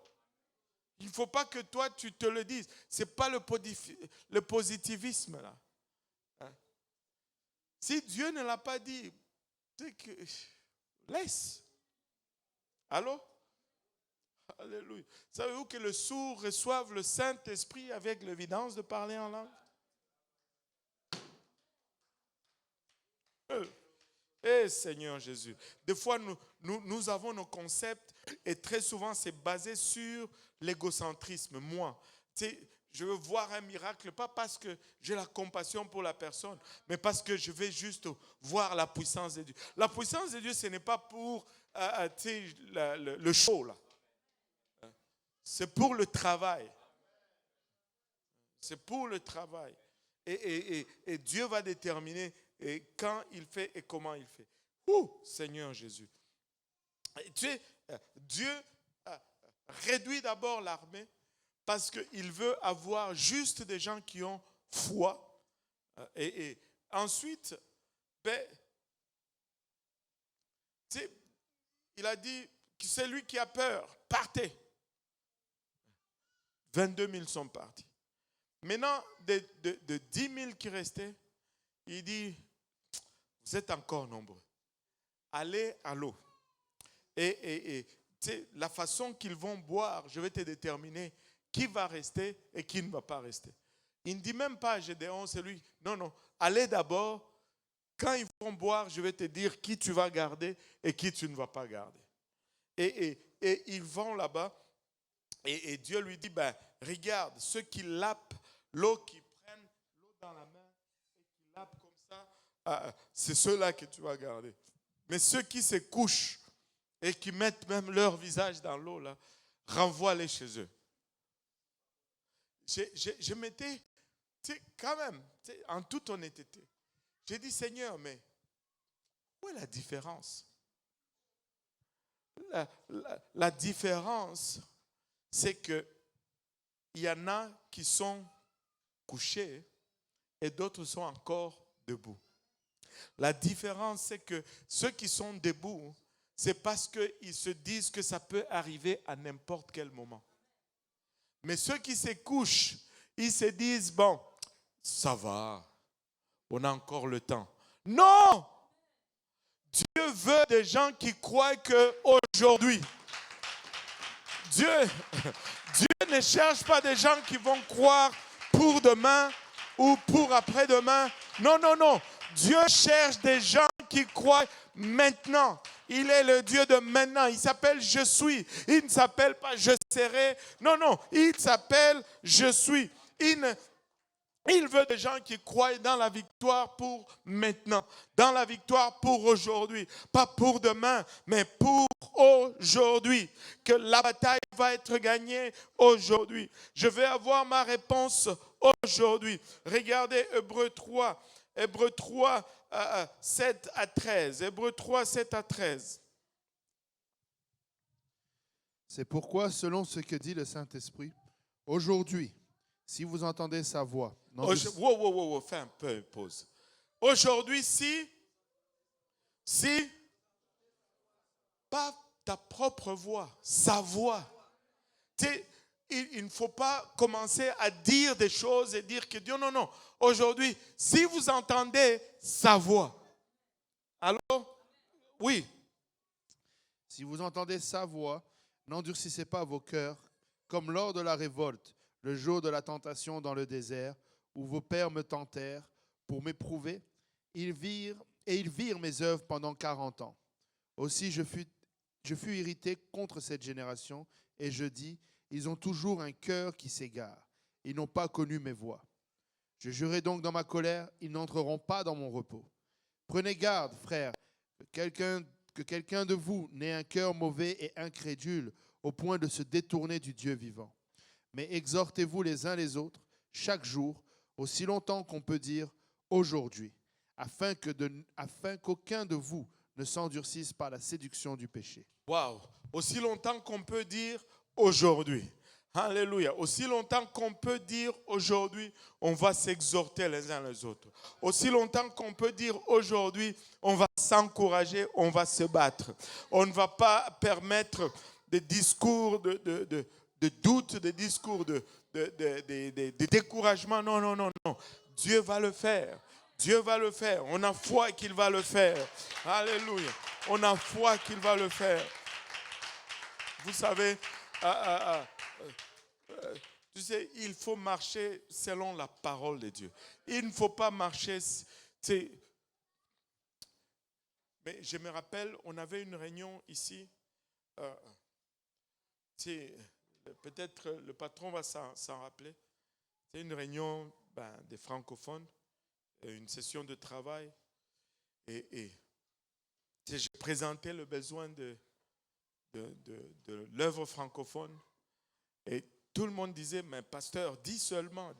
Il ne faut pas que toi, tu te le dises. Ce n'est pas le positivisme, là. Hein? Si Dieu ne l'a pas dit, laisse. Allô? Alléluia. Savez-vous que le sourd reçoive le Saint-Esprit avec l'évidence de parler en langue? Seigneur Jésus. Des fois, nous avons nos concepts et très souvent, c'est basé sur l'égocentrisme. Moi, je veux voir un miracle, pas parce que j'ai la compassion pour la personne, mais parce que je vais juste voir la puissance de Dieu. La puissance de Dieu, ce n'est pas pour le show, là. C'est pour le travail. C'est pour le travail. Et Dieu va déterminer quand il fait et comment il fait. Seigneur Jésus. Dieu réduit d'abord l'armée parce qu'il veut avoir juste des gens qui ont foi. Et ensuite, il a dit que c'est lui qui a peur. Partez. 22 000 sont partis. Maintenant, de 10 000 qui restaient, il dit, vous êtes encore nombreux. Allez à l'eau. Et la façon qu'ils vont boire, je vais te déterminer qui va rester et qui ne va pas rester. Il ne dit même pas à Gédéon, c'est lui. Non, allez d'abord. Quand ils vont boire, je vais te dire qui tu vas garder et qui tu ne vas pas garder. Et ils vont là-bas et Dieu lui dit, regarde, ceux qui lapent l'eau, qui prennent l'eau dans la main et qui lapent comme ça, c'est ceux-là que tu vas garder. Mais ceux qui se couchent et qui mettent même leur visage dans l'eau, là, renvoie-les chez eux. je m'étais, quand même, en toute honnêteté, j'ai dit, Seigneur, mais où est la différence? La différence, c'est que il y en a qui sont couchés et d'autres sont encore debout. La différence, c'est que ceux qui sont debout, c'est parce qu'ils se disent que ça peut arriver à n'importe quel moment. Mais ceux qui se couchent, ils se disent, bon, ça va, on a encore le temps. Non! Dieu veut des gens qui croient qu'aujourd'hui, Dieu ne cherche pas des gens qui vont croire pour demain ou pour après-demain. Non, non, non. Dieu cherche des gens qui croient maintenant. Il est le Dieu de maintenant. Il s'appelle Je suis. Il ne s'appelle pas Je serai. Non, non. Il s'appelle Je suis. Il veut des gens qui croient dans la victoire pour maintenant, dans la victoire pour aujourd'hui, pas pour demain, mais pour aujourd'hui, que la bataille va être gagnée aujourd'hui. Je vais avoir ma réponse aujourd'hui. Regardez Hébreux 3, 7 à 13. Hébreux 3, 7 à 13. C'est pourquoi, selon ce que dit le Saint-Esprit, aujourd'hui, si vous entendez sa voix... Fais un peu une pause. Aujourd'hui, si, pas ta propre voix, sa voix. Il ne faut pas commencer à dire des choses et dire que Dieu, non, non. Aujourd'hui, si vous entendez sa voix, alors, oui. Si vous entendez sa voix, n'endurcissez pas vos cœurs, comme lors de la révolte, le jour de la tentation dans le désert, où vos pères me tentèrent pour m'éprouver. Ils virent mes œuvres pendant 40 ans. Aussi je fus irrité contre cette génération, et je dis, ils ont toujours un cœur qui s'égare. Ils n'ont pas connu mes voies. Je jurai donc dans ma colère, ils n'entreront pas dans mon repos. Prenez garde, frères, que quelqu'un de vous n'ait un cœur mauvais et incrédule, au point de se détourner du Dieu vivant. Mais exhortez-vous les uns les autres, chaque jour, aussi longtemps qu'on peut dire aujourd'hui, afin qu'aucun de vous ne s'endurcisse par la séduction du péché. Waouh! Aussi longtemps qu'on peut dire aujourd'hui. Alléluia. Aussi longtemps qu'on peut dire aujourd'hui, on va s'exhorter les uns les autres. Aussi longtemps qu'on peut dire aujourd'hui, on va s'encourager, on va se battre. On ne va pas permettre des discours de doute, des discours de découragement. Non, non, non, non. Dieu va le faire. Dieu va le faire. On a foi qu'il va le faire. Alléluia. On a foi qu'il va le faire. Vous savez, tu sais, il faut marcher selon la parole de Dieu. Il ne faut pas marcher. Mais je me rappelle, on avait une réunion ici. Peut-être le patron va s'en rappeler. C'est une réunion des francophones, une session de travail. Et j'ai présenté le besoin de l'œuvre francophone. Et tout le monde disait, mais pasteur, dis seulement.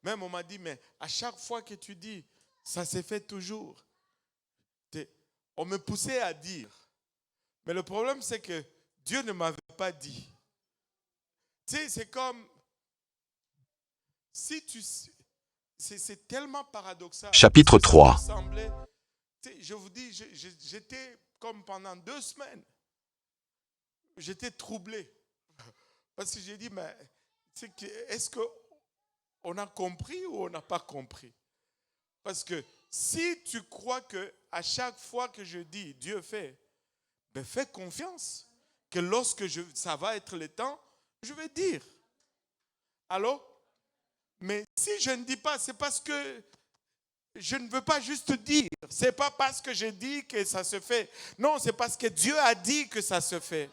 Même on m'a dit, mais à chaque fois que tu dis, ça s'est fait toujours. On me poussait à dire. Mais le problème, c'est que Dieu ne m'avait pas dit. Tu sais, c'est comme, c'est tellement paradoxal. Chapitre 3. Je vous dis, j'étais comme pendant 2 semaines, j'étais troublé. Parce que j'ai dit, mais est-ce qu'on a compris ou on n'a pas compris? Parce que si tu crois qu'à chaque fois que je dis, Dieu fait, ben fais confiance que lorsque ça va être le temps, je vais dire. Alors, mais si je ne dis pas, c'est parce que je ne veux pas juste dire. Ce n'est pas parce que je dis que ça se fait. Non, c'est parce que Dieu a dit que ça se fait.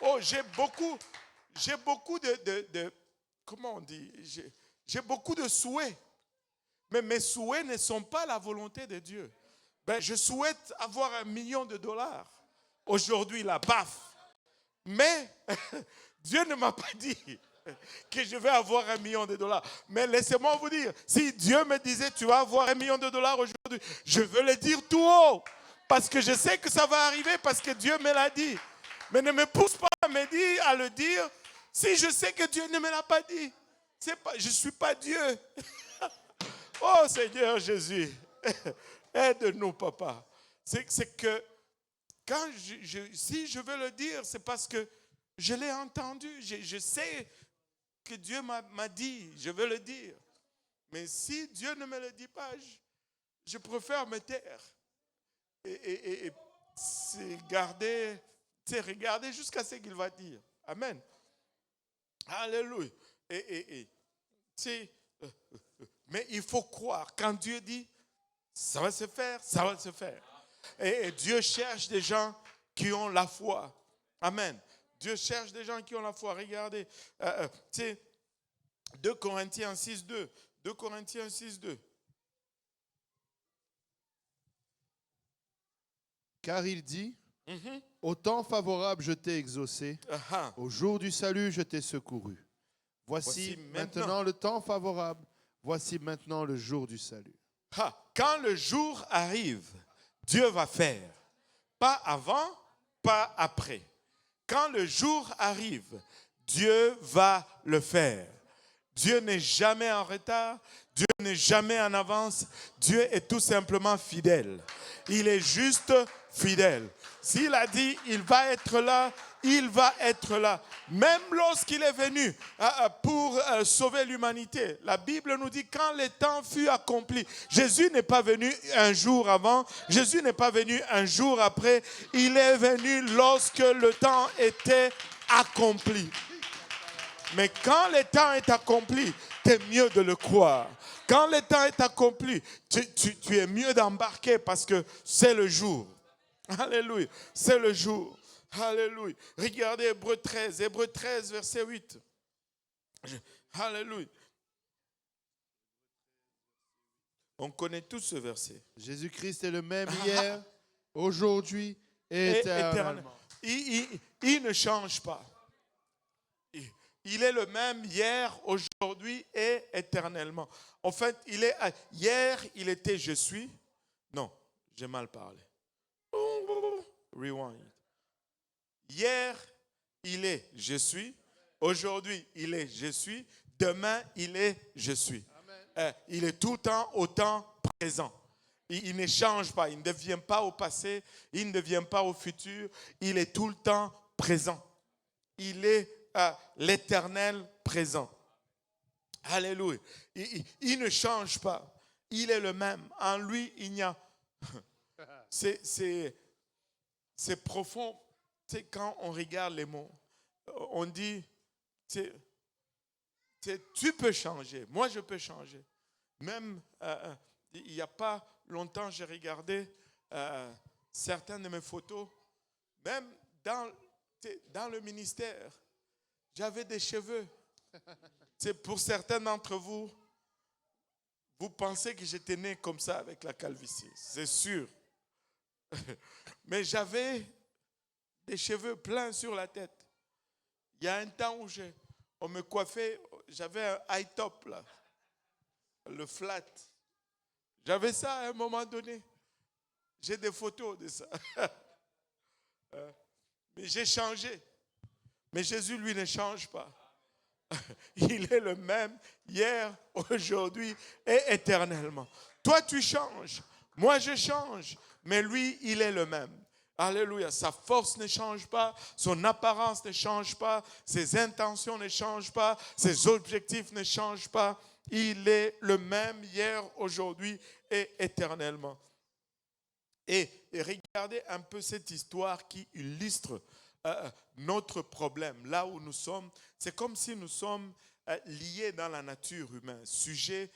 J'ai beaucoup de comment on dit? J'ai beaucoup de souhaits. Mais mes souhaits ne sont pas la volonté de Dieu. Je souhaite avoir $1 million. Aujourd'hui, là, paf. Mais Dieu ne m'a pas dit que je vais avoir $1 million. Mais laissez-moi vous dire, si Dieu me disait tu vas avoir $1 million aujourd'hui, je veux le dire tout haut. Parce que je sais que ça va arriver, parce que Dieu me l'a dit. Mais ne me pousse pas à le dire si je sais que Dieu ne me l'a pas dit. Je ne suis pas Dieu. Oh Seigneur Jésus, aide-nous papa. C'est que quand si je veux le dire, c'est parce que je l'ai entendu. Je sais que Dieu m'a dit, je veux le dire. Mais si Dieu ne me le dit pas, je préfère me taire. Et regarder jusqu'à ce qu'il va dire. Amen. Alléluia. Mais il faut croire. Quand Dieu dit, ça va se faire, ça va se faire. Et Dieu cherche des gens qui ont la foi. Amen. Dieu cherche des gens qui ont la foi. Regardez, 2 Corinthiens 6.2. 2 Corinthiens 6.2. Car il dit, au temps favorable je t'ai exaucé, au jour du salut je t'ai secouru. Voici maintenant le temps favorable, voici maintenant le jour du salut. Quand le jour arrive, Dieu va faire. Pas avant, pas après. Quand le jour arrive, Dieu va le faire. Dieu n'est jamais en retard, Dieu n'est jamais en avance, Dieu est tout simplement fidèle. Il est juste fidèle. S'il a dit, il va être là, il va être là. Même lorsqu'il est venu pour sauver l'humanité, la Bible nous dit quand le temps fut accompli, Jésus n'est pas venu un jour avant, Jésus n'est pas venu un jour après, il est venu lorsque le temps était accompli. Mais quand le temps est accompli, c'est mieux de le croire. Quand le temps est accompli, tu es mieux d'embarquer parce que c'est le jour. Alléluia, c'est le jour. Alléluia. Regardez Hébreux 13, verset 8. Alléluia. On connaît tous ce verset. Jésus-Christ est le même hier, aujourd'hui et éternellement. Il ne change pas. Il est le même hier, aujourd'hui et éternellement. En fait, hier, il était je suis. Non, j'ai mal parlé. Rewind. Hier, il est je suis. Aujourd'hui, il est je suis. Demain, il est je suis. Il est tout le temps au temps présent. Il ne change pas. Il ne devient pas au passé. Il ne devient pas au futur. Il est tout le temps présent. Il est l'éternel présent. Alléluia. Il ne change pas. Il est le même. En lui, il n'y a... C'est profond. C'est quand on regarde les mots. On dit, tu peux changer. Moi, je peux changer. Même, il n'y a pas longtemps, j'ai regardé certaines de mes photos. Même dans le ministère, j'avais des cheveux. Pour certains d'entre vous, vous pensez que j'étais né comme ça avec la calvitie. C'est sûr. Mais j'avais des cheveux pleins sur la tête. Il y a un temps où on me coiffait, j'avais un high top là, le flat. J'avais ça à un moment donné. J'ai des photos de ça. Mais j'ai changé. Mais Jésus, lui, ne change pas. Il est le même hier, aujourd'hui et éternellement. Toi, tu changes. Moi, je change. Mais lui, il est le même. Alléluia. Sa force ne change pas. Son apparence ne change pas. Ses intentions ne changent pas. Ses objectifs ne changent pas. Il est le même hier, aujourd'hui et éternellement. Et regardez un peu cette histoire qui illustre notre problème. Là où nous sommes, c'est comme si nous sommes liés dans la nature humaine, sujets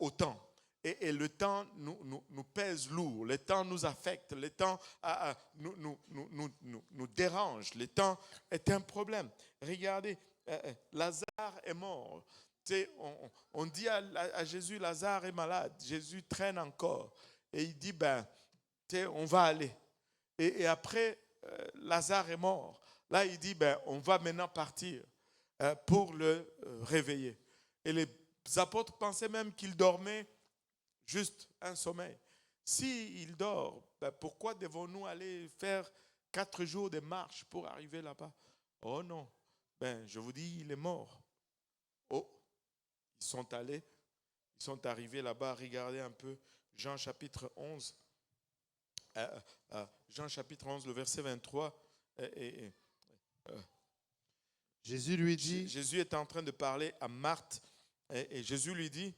au temps. Et le temps nous pèse lourd, le temps nous affecte, le temps nous dérange, le temps est un problème. Regardez, Lazare est mort. On dit à Jésus, Lazare est malade. Jésus traîne encore. Et il dit, on va aller. Et après, Lazare est mort. Là, il dit, on va maintenant partir pour le réveiller. Et les apôtres pensaient même qu'il dormait juste un sommeil. S'il dort, pourquoi devons-nous aller faire 4 jours de marche pour arriver là-bas? Oh non, je vous dis, il est mort. Oh, ils sont arrivés là-bas, regardez un peu Jean chapitre 11. Jean chapitre 11, le verset 23. Jésus lui dit, Jésus est en train de parler à Marthe et Jésus lui dit,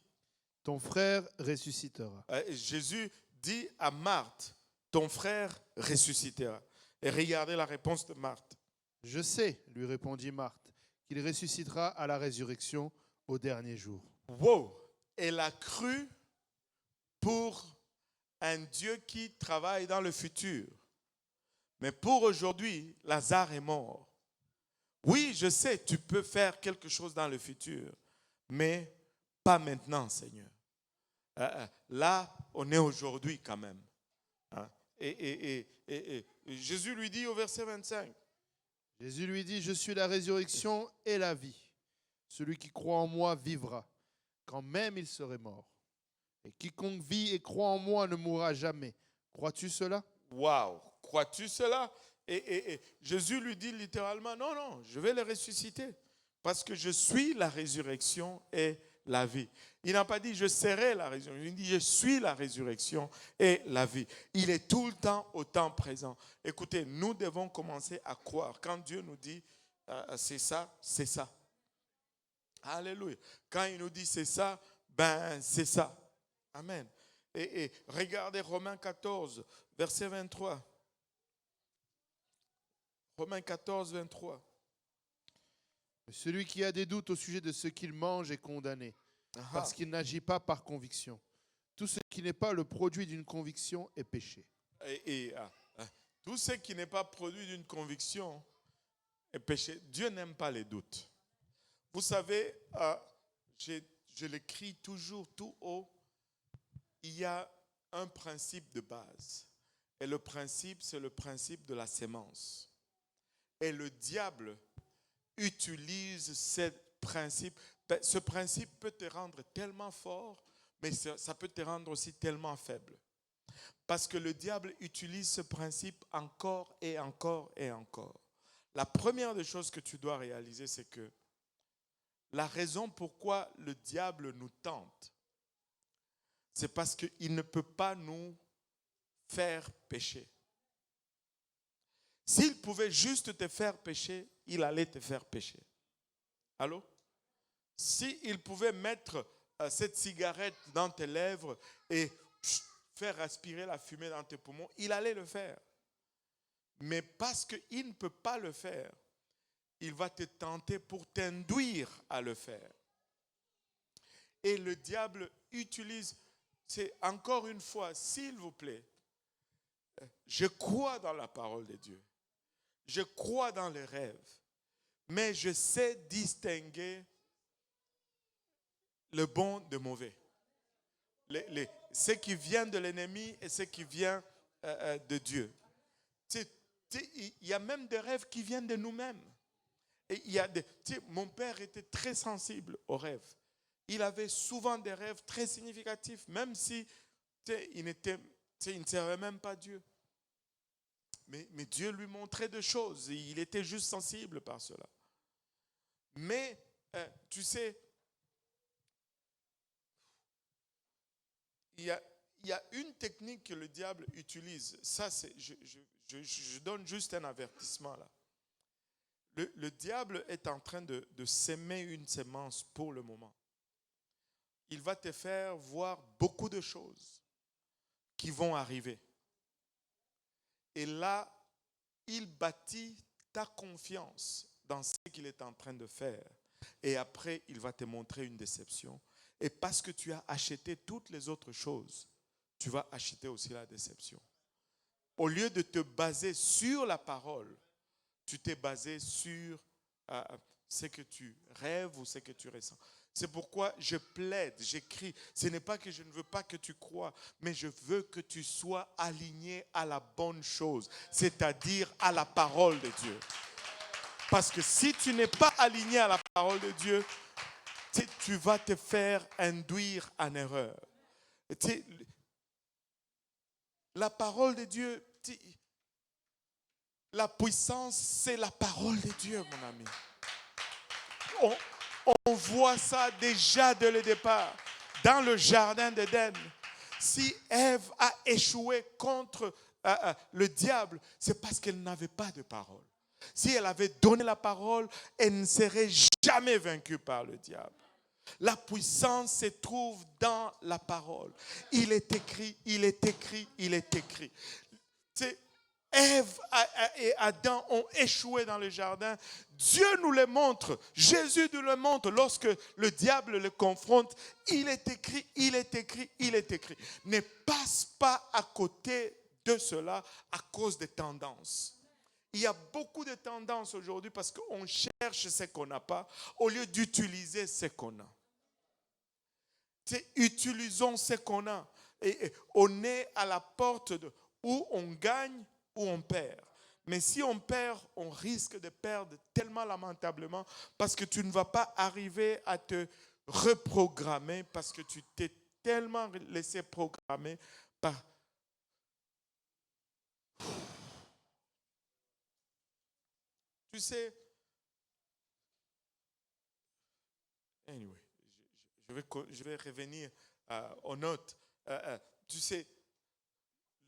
ton frère ressuscitera. Jésus dit à Marthe, ton frère ressuscitera. Et regardez la réponse de Marthe. Je sais, lui répondit Marthe, qu'il ressuscitera à la résurrection au dernier jour. Wow! Elle a cru pour un Dieu qui travaille dans le futur. Mais pour aujourd'hui, Lazare est mort. Oui, je sais, tu peux faire quelque chose dans le futur, mais pas maintenant, Seigneur. Là, on est aujourd'hui quand même. Hein? Et Jésus lui dit au verset 25. Jésus lui dit, je suis la résurrection et la vie. Celui qui croit en moi vivra, quand même il serait mort. Et quiconque vit et croit en moi ne mourra jamais. Crois-tu cela? Waouh! Crois-tu cela? Et Jésus lui dit littéralement, non, je vais le ressusciter. Parce que je suis la résurrection et la vie. Il n'a pas dit, je serai la résurrection. Il dit, je suis la résurrection et la vie. Il est tout le temps au temps présent. Écoutez, nous devons commencer à croire. Quand Dieu nous dit, c'est ça, c'est ça. Alléluia. Quand il nous dit, c'est ça, c'est ça. Amen. Et regardez Romains 14, verset 23. Romains 14, 23. Celui qui a des doutes au sujet de ce qu'il mange est condamné, parce qu'il n'agit pas par conviction. Tout ce qui n'est pas le produit d'une conviction est péché. Tout ce qui n'est pas produit d'une conviction est péché. Dieu n'aime pas les doutes. Vous savez, je l'écris toujours tout haut. Il y a un principe de base. Et le principe, c'est le principe de la sémence. Et le diable utilise ce principe. Ce principe peut te rendre tellement fort, mais ça peut te rendre aussi tellement faible. Parce que le diable utilise ce principe encore et encore et encore. La première des choses que tu dois réaliser, c'est que la raison pourquoi le diable nous tente, c'est parce qu'il ne peut pas nous faire pécher. S'il pouvait juste te faire pécher, il allait te faire pécher. Allô? S'il pouvait mettre cette cigarette dans tes lèvres et faire aspirer la fumée dans tes poumons, il allait le faire. Mais parce qu'il ne peut pas le faire, il va te tenter pour t'induire à le faire. Et le diable utilise, c'est encore une fois, s'il vous plaît, je crois dans la parole de Dieu. Je crois dans les rêves. Mais je sais distinguer le bon de mauvais. Ce qui vient de l'ennemi et ce qui vient de Dieu. Il y a même des rêves qui viennent de nous-mêmes. Et mon père était très sensible aux rêves. Il avait souvent des rêves très significatifs, même si il ne servait même pas Dieu. Mais Dieu lui montrait des choses et il était juste sensible par cela. Mais, tu sais, il y a une technique que le diable utilise. Ça, je donne juste un avertissement là. Le diable est en train de s'aimer une sémence pour le moment. Il va te faire voir beaucoup de choses qui vont arriver. Et là, il bâtit ta confiance dans ce qu'il est en train de faire. Et après, il va te montrer une déception. Et parce que tu as acheté toutes les autres choses, tu vas acheter aussi la déception. Au lieu de te baser sur la parole, tu t'es basé sur ce que tu rêves ou ce que tu ressens. C'est pourquoi je plaide, j'écris. Ce n'est pas que je ne veux pas que tu crois, mais je veux que tu sois aligné à la bonne chose, c'est-à-dire à la parole de Dieu. Parce que si tu n'es pas aligné à la parole de Dieu, tu vas te faire induire en erreur. La parole de Dieu, la puissance, c'est la parole de Dieu, mon ami. On voit ça déjà dès le départ. Dans le jardin d'Éden, si Ève a échoué contre le diable, c'est parce qu'elle n'avait pas de parole. Si elle avait donné la parole, elle ne serait jamais vaincue par le diable. La puissance se trouve dans la parole. Il est écrit, il est écrit, il est écrit. Ève et Adam ont échoué dans le jardin. Dieu nous le montre. Jésus nous le montre lorsque le diable le confronte. Il est écrit, il est écrit, il est écrit. Ne passe pas à côté de cela à cause des tendances. Il y a beaucoup de tendances aujourd'hui parce qu'on cherche ce qu'on n'a pas au lieu d'utiliser ce qu'on a. Utilisons ce qu'on a. Et on est à la porte où on gagne, où on perd. Mais si on perd, on risque de perdre tellement lamentablement parce que tu ne vas pas arriver à te reprogrammer parce que tu t'es tellement laissé programmer par... Tu sais, anyway, je vais revenir aux notes. Tu sais,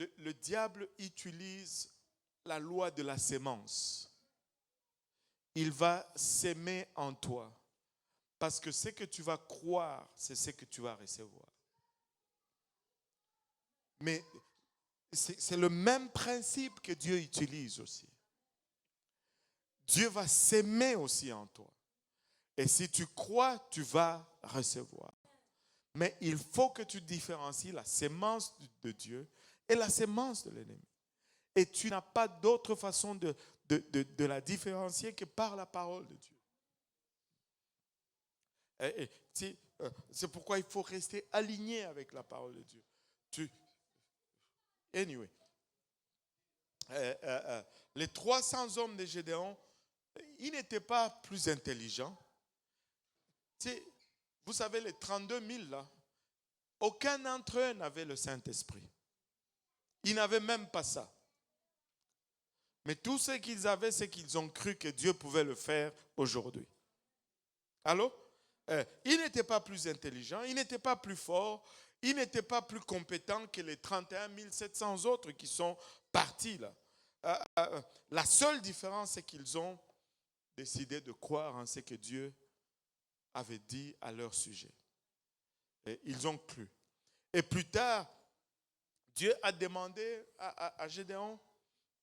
le diable utilise la loi de la sémence. Il va s'aimer en toi. Parce que ce que tu vas croire, c'est ce que tu vas recevoir. Mais c'est le même principe que Dieu utilise aussi. Dieu va s'aimer aussi en toi. Et si tu crois, tu vas recevoir. Mais il faut que tu différencies la sémence de Dieu et la sémence de l'ennemi. Et tu n'as pas d'autre façon de la différencier que par la parole de Dieu. C'est pourquoi il faut rester aligné avec la parole de Dieu. Anyway. Les 300 hommes de Gédéon, ils n'étaient pas plus intelligents. Vous savez, les 32 000 là, aucun d'entre eux n'avait le Saint-Esprit. Ils n'avaient même pas ça. Mais tout ce qu'ils avaient, c'est qu'ils ont cru que Dieu pouvait le faire aujourd'hui. Allô? Ils n'étaient pas plus intelligents, ils n'étaient pas plus forts, ils n'étaient pas plus compétents que les 31 700 autres qui sont partis là. La seule différence, c'est qu'ils ont décidé de croire en ce que Dieu avait dit à leur sujet. Et ils ont cru. Et plus tard, Dieu a demandé à Gédéon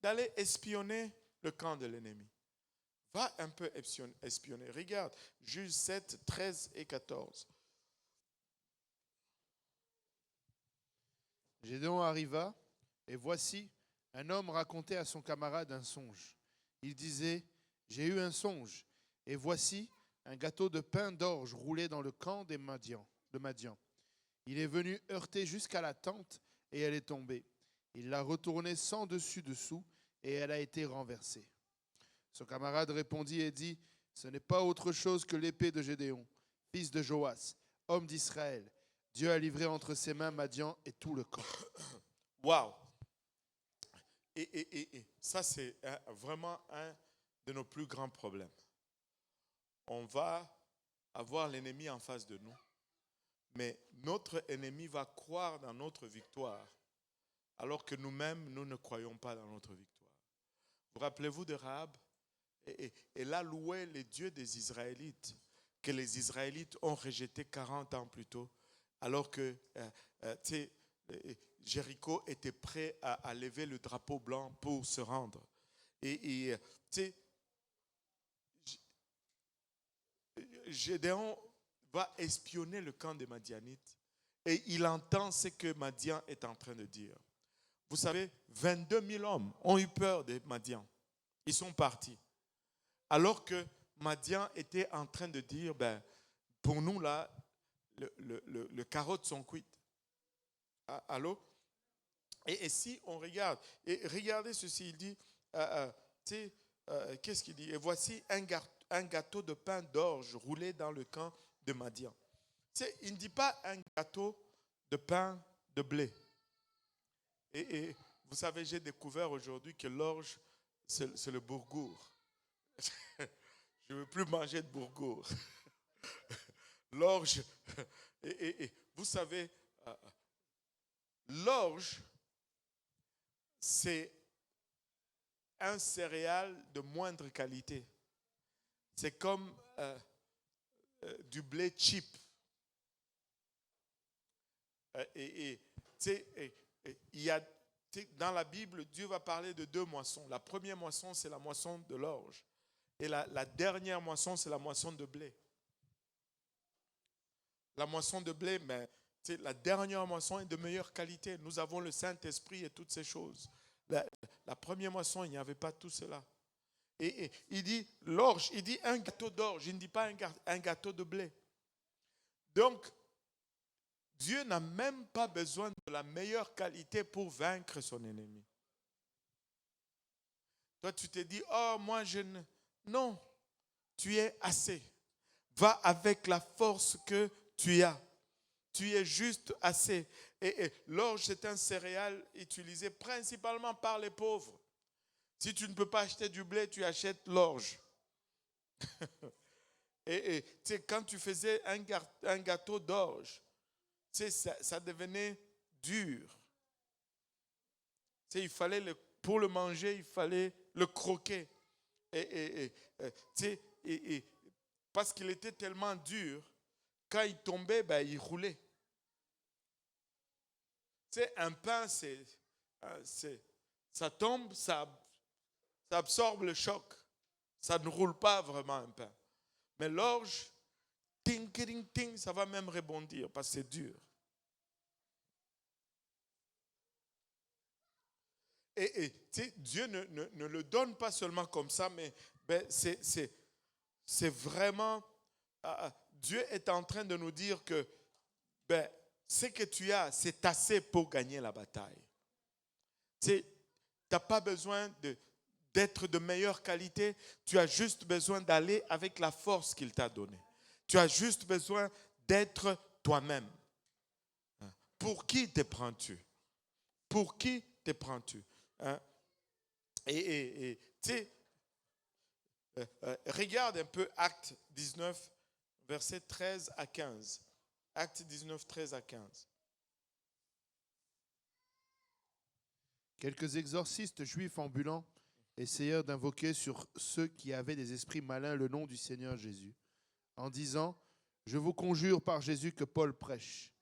d'aller espionner le camp de l'ennemi. Va un peu espionner. Regarde, Juge 7, 13 et 14. Gédéon arriva, et voici, un homme racontait à son camarade un songe. Il disait, j'ai eu un songe, et voici, un gâteau de pain d'orge roulait dans le camp de Madian. Il est venu heurter jusqu'à la tente, et elle est tombée. Il l'a retournée sans dessus-dessous, et elle a été renversée. Son camarade répondit et dit, ce n'est pas autre chose que l'épée de Gédéon, fils de Joas, homme d'Israël. Dieu a livré entre ses mains Madian et tout le camp. Waouh! Et ça, c'est vraiment un de nos plus grands problèmes. On va avoir l'ennemi en face de nous, mais notre ennemi va croire dans notre victoire, alors que nous-mêmes, nous ne croyons pas dans notre victoire. Vous rappelez-vous de Rahab? Elle a loué les dieux des Israélites, que les Israélites ont rejeté 40 ans plus tôt, alors que Jéricho était prêt à lever le drapeau blanc pour se rendre. Gédéon va espionner le camp des Madianites et il entend ce que Madian est en train de dire. Vous savez, 22 000 hommes ont eu peur de Madian. Ils sont partis. Alors que Madian était en train de dire, pour nous là, les carottes sont cuites. Allô? Et si on regarde, et regardez ceci, il dit, qu'est-ce qu'il dit? Et voici un gâteau de pain d'orge roulé dans le camp de Madian. Il ne dit pas un gâteau de pain de blé. Et vous savez, j'ai découvert aujourd'hui que l'orge, c'est le bourgour. Je ne veux plus manger de bourgour. L'orge, et vous savez, l'orge, c'est un céréal de moindre qualité. C'est comme du blé cheap. Il y a, dans la Bible, Dieu va parler de deux moissons. La première moisson, c'est la moisson de l'orge. Et la dernière moisson, c'est la moisson de blé. La moisson de blé, mais la dernière moisson est de meilleure qualité. Nous avons le Saint-Esprit et toutes ces choses. La première moisson, il n'y avait pas tout cela. Et il dit l'orge, il dit un gâteau d'orge, il ne dit pas un gâteau de blé. Donc, Dieu n'a même pas besoin de la meilleure qualité pour vaincre son ennemi. Toi, tu te dis, oh, moi, je ne... Non, tu es assez. Va avec la force que tu as. Tu es juste assez. Et l'orge, c'est un céréal utilisé principalement par les pauvres. Si tu ne peux pas acheter du blé, tu achètes l'orge. et quand tu faisais un gâteau d'orge, ça devenait dur. Il fallait pour le manger, il fallait le croquer. Parce qu'il était tellement dur, quand il tombait, il roulait. Un pain, ça tombe, ça absorbe le choc. Ça ne roule pas vraiment un pain. Mais l'orge, ting, ting, ting, ça va même rebondir parce que c'est dur. Dieu ne le donne pas seulement comme ça, mais c'est vraiment... Dieu est en train de nous dire que ce que tu as, c'est assez pour gagner la bataille. Tu n'as pas besoin d'être de meilleure qualité, tu as juste besoin d'aller avec la force qu'il t'a donnée. Tu as juste besoin d'être toi-même. Pour qui te prends-tu? Pour qui te prends-tu? Regarde un peu Acte 19, versets 13 à 15. Acte 19, 13 à 15. Quelques exorcistes juifs ambulants essayèrent d'invoquer sur ceux qui avaient des esprits malins le nom du Seigneur Jésus, en disant « Je vous conjure par Jésus que Paul prêche ».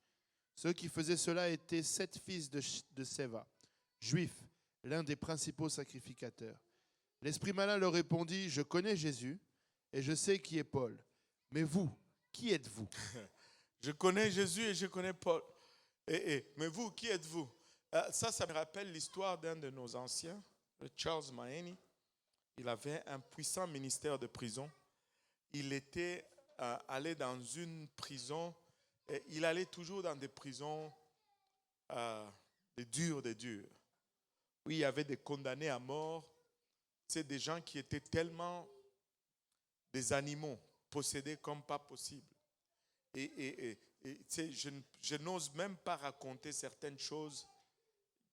Ceux qui faisaient cela étaient 7 fils de Séva, juifs, l'un des principaux sacrificateurs. L'esprit malin leur répondit « Je connais Jésus et je sais qui est Paul. Mais vous, qui êtes-vous » Je connais Jésus et je connais Paul. Mais vous, qui êtes-vous? Ça me rappelle l'histoire d'un de nos anciens, Charles Maheny. Il avait un puissant ministère de prison. Il était allé dans une prison. Et il allait toujours dans des prisons des durs. Où il y avait des condamnés à mort. C'est des gens qui étaient tellement des animaux, possédés comme pas possible. Je n'ose même pas raconter certaines choses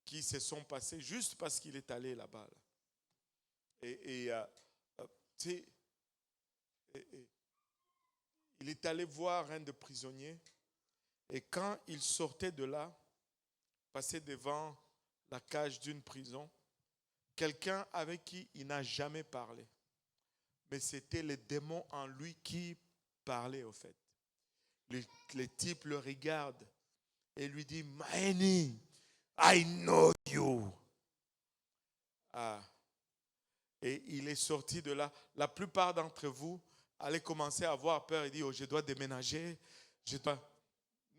qui se sont passées juste parce qu'il est allé là-bas. Il est allé voir un des prisonniers et quand il sortait de là, passait devant la cage d'une prison, quelqu'un avec qui il n'a jamais parlé. Mais c'était le démon en lui qui parlait au fait. Le type le regarde et lui dit, Maheny, I know you. Et il est sorti de là. La plupart d'entre vous allaient commencer à avoir peur et dire, oh, je dois déménager.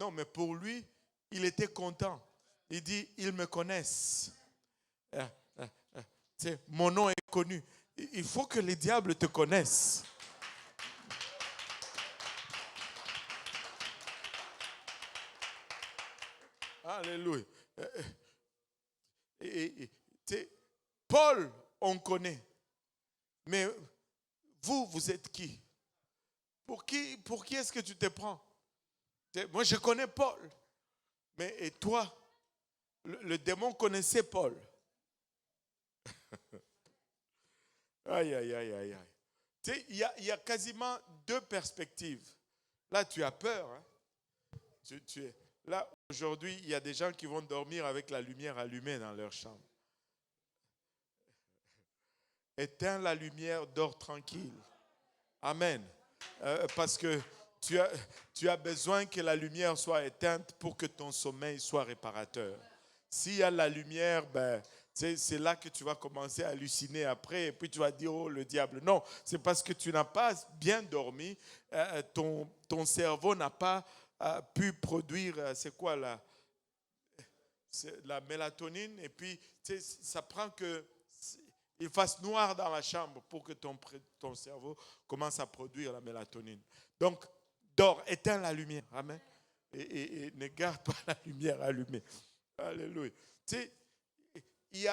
Non, mais pour lui, il était content. Il dit, ils me connaissent. Mon nom est connu. Il faut que les diables te connaissent. Alléluia. Paul, on connaît. Mais vous êtes qui? Pour qui est-ce que tu te prends? Moi, je connais Paul. Mais et toi? Le démon connaissait Paul. Aïe, aïe, aïe, aïe, aïe. Tu sais, il y a quasiment deux perspectives. Là, tu as peur. Hein? Là, aujourd'hui, il y a des gens qui vont dormir avec la lumière allumée dans leur chambre. Éteins la lumière, dors tranquille. Amen. Parce que tu as besoin que la lumière soit éteinte pour que ton sommeil soit réparateur. S'il y a la lumière, c'est là que tu vas commencer à halluciner après et puis tu vas dire, oh le diable. Non, c'est parce que tu n'as pas bien dormi, ton cerveau n'a pas pu produire, c'est quoi là? C'est la mélatonine et puis ça prend que il fasse noir dans la chambre pour que ton cerveau commence à produire la mélatonine. Donc, dors, éteins la lumière. Amen. Et ne garde pas la lumière allumée. Alléluia. Tu sais, il y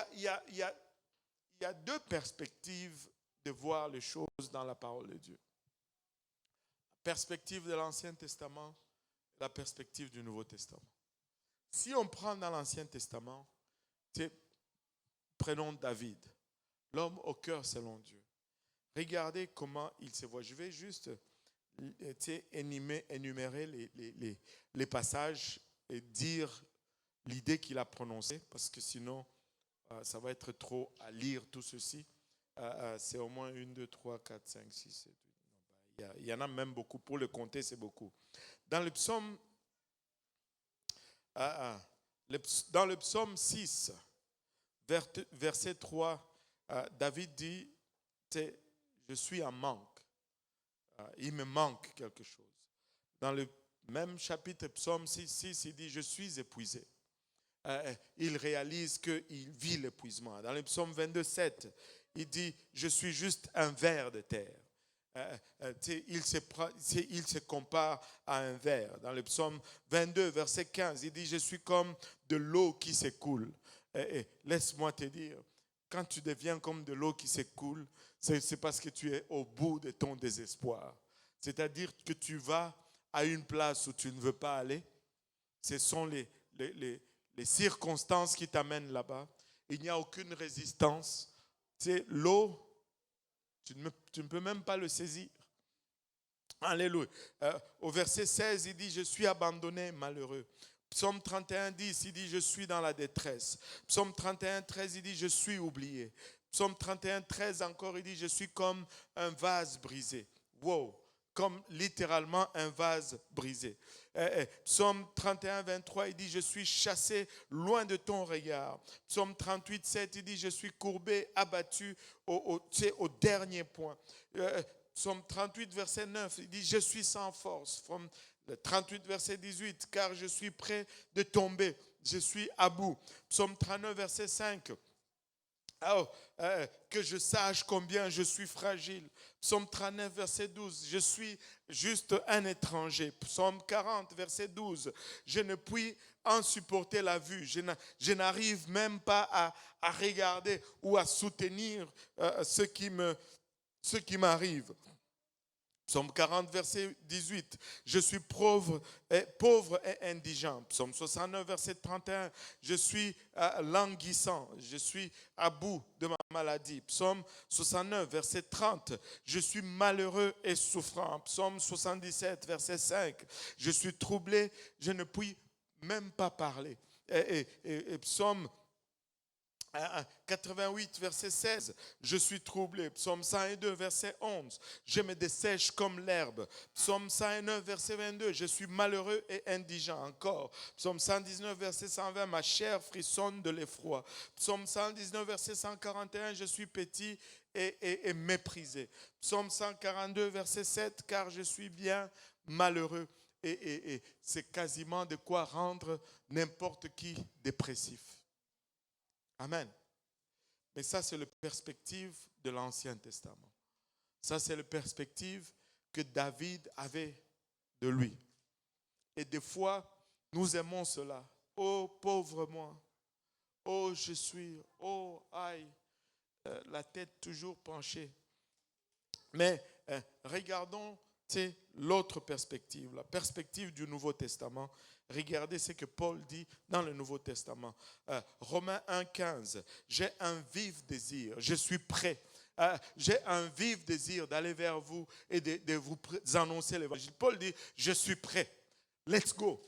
a deux perspectives de voir les choses dans la parole de Dieu. La perspective de l'Ancien Testament, la perspective du Nouveau Testament. Si on prend dans l'Ancien Testament, prenons David, l'homme au cœur selon Dieu. Regardez comment il se voit. Je vais juste énumérer les passages et dire l'idée qu'il a prononcée, parce que sinon, ça va être trop à lire tout ceci. C'est au moins 1, 2, 3, 4, 5, 6, 7, 8. Il y en a même beaucoup. Pour le compter, c'est beaucoup. Dans le psaume, dans le psaume 6, verset 3, David dit, je suis en manque. Il me manque quelque chose. Dans le même chapitre, psaume 6, il dit, je suis épuisé. Il réalise qu'il vit l'épuisement. Dans le psaume 22, 7, il dit, je suis juste un ver de terre. Il se compare à un ver. Dans le psaume 22, verset 15, il dit, je suis comme de l'eau qui s'écoule. Laisse-moi te dire, quand tu deviens comme de l'eau qui s'écoule, c'est parce que tu es au bout de ton désespoir. C'est-à-dire que tu vas à une place où tu ne veux pas aller. Ce sont les circonstances qui t'amènent là-bas. Il n'y a aucune résistance. L'eau, tu ne peux même pas le saisir. Alléluia. Au verset 16, il dit, je suis abandonné, malheureux. Psaume 31, 10, il dit, je suis dans la détresse. Psaume 31, 13, il dit, je suis oublié. Psaume 31, 13 encore, il dit, je suis comme un vase brisé. Wow, comme littéralement un vase brisé. Psaume 31, 23, il dit, je suis chassé loin de ton regard. Psaume 38, 7, il dit, je suis courbé, abattu au dernier point. Psaume 38, verset 9, il dit, je suis sans force. Le 38, verset 18, car je suis près de tomber, je suis à bout. Psaume 39, verset 5, que je sache combien je suis fragile. Psaume 39, verset 12, je suis juste un étranger. Psaume 40, verset 12, je ne puis en supporter la vue. Je n'arrive même pas à regarder ou à soutenir ce qui m'arrive. Psaume 40, verset 18, je suis pauvre et indigent. Psaume 69, verset 31, je suis languissant, je suis à bout de ma maladie. Psaume 69, verset 30, je suis malheureux et souffrant. Psaume 77, verset 5, je suis troublé, je ne puis même pas parler. Et psaume 88, verset 16, je suis troublé. Psaume 102, verset 11, je me dessèche comme l'herbe. Psaume 109, verset 22, je suis malheureux et indigent encore. Psaume 119, verset 120, ma chair frissonne de l'effroi. Psaume 119, verset 141, je suis petit et méprisé. Psaume 142, verset 7, car je suis bien malheureux. Et c'est quasiment de quoi rendre n'importe qui dépressif. Amen. Mais ça, c'est la perspective de l'Ancien Testament. Ça, c'est la perspective que David avait de lui. Et des fois, nous aimons cela. Oh, pauvre moi. Oh, je suis. Oh, aïe. La tête toujours penchée. Mais regardons l'autre perspective, la perspective du Nouveau Testament. Regardez ce que Paul dit dans le Nouveau Testament. Romains 1,15. J'ai un vif désir, je suis prêt. J'ai un vif désir d'aller vers vous et de vous annoncer l'évangile. Paul dit, je suis prêt. Let's go.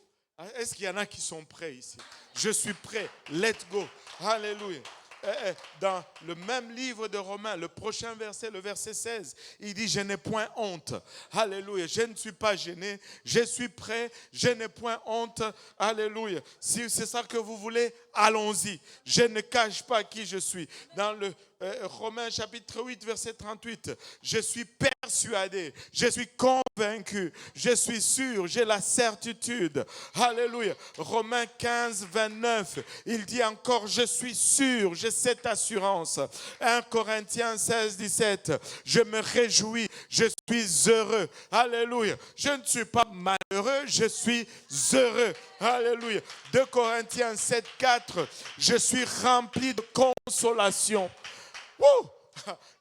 Est-ce qu'il y en a qui sont prêts ici? Je suis prêt. Let's go. Alléluia. Dans le même livre de Romains, le prochain verset, le verset 16, il dit, je n'ai point honte. Alléluia. Je ne suis pas gêné. Je suis prêt. Je n'ai point honte. Alléluia. Si c'est ça que vous voulez, allons-y. Je ne cache pas qui je suis. Dans le Romains chapitre 8, verset 38, je suis persuadé, je suis convaincu, je suis sûr, j'ai la certitude. Alléluia. Romains 15, 29, il dit encore, je suis sûr, j'ai cette assurance. 1 Corinthiens 16, 17, je me réjouis, je suis heureux. Alléluia. Je ne suis pas malheureux, je suis heureux. Alléluia. 2 Corinthiens 7, 4, je suis rempli de consolation.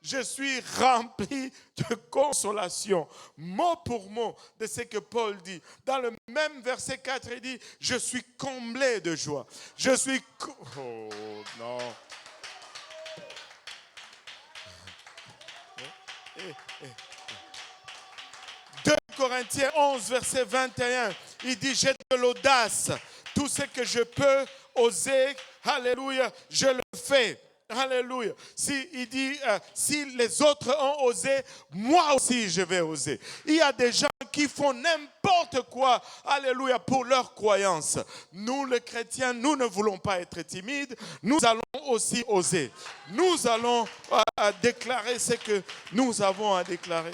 Je suis rempli de consolation, mot pour mot, de ce que Paul dit. Dans le même verset 4, il dit, je suis comblé de joie. Je suis... Oh non. 2 Corinthiens 11, verset 21, il dit, j'ai de l'audace. Tout ce que je peux oser, alléluia, je le fais. Alléluia. Il dit, si les autres ont osé, moi aussi je vais oser. Il y a des gens qui font n'importe quoi, alléluia, pour leur croyance. Nous, les chrétiens, nous ne voulons pas être timides. Nous allons aussi oser. Nous allons déclarer ce que nous avons à déclarer.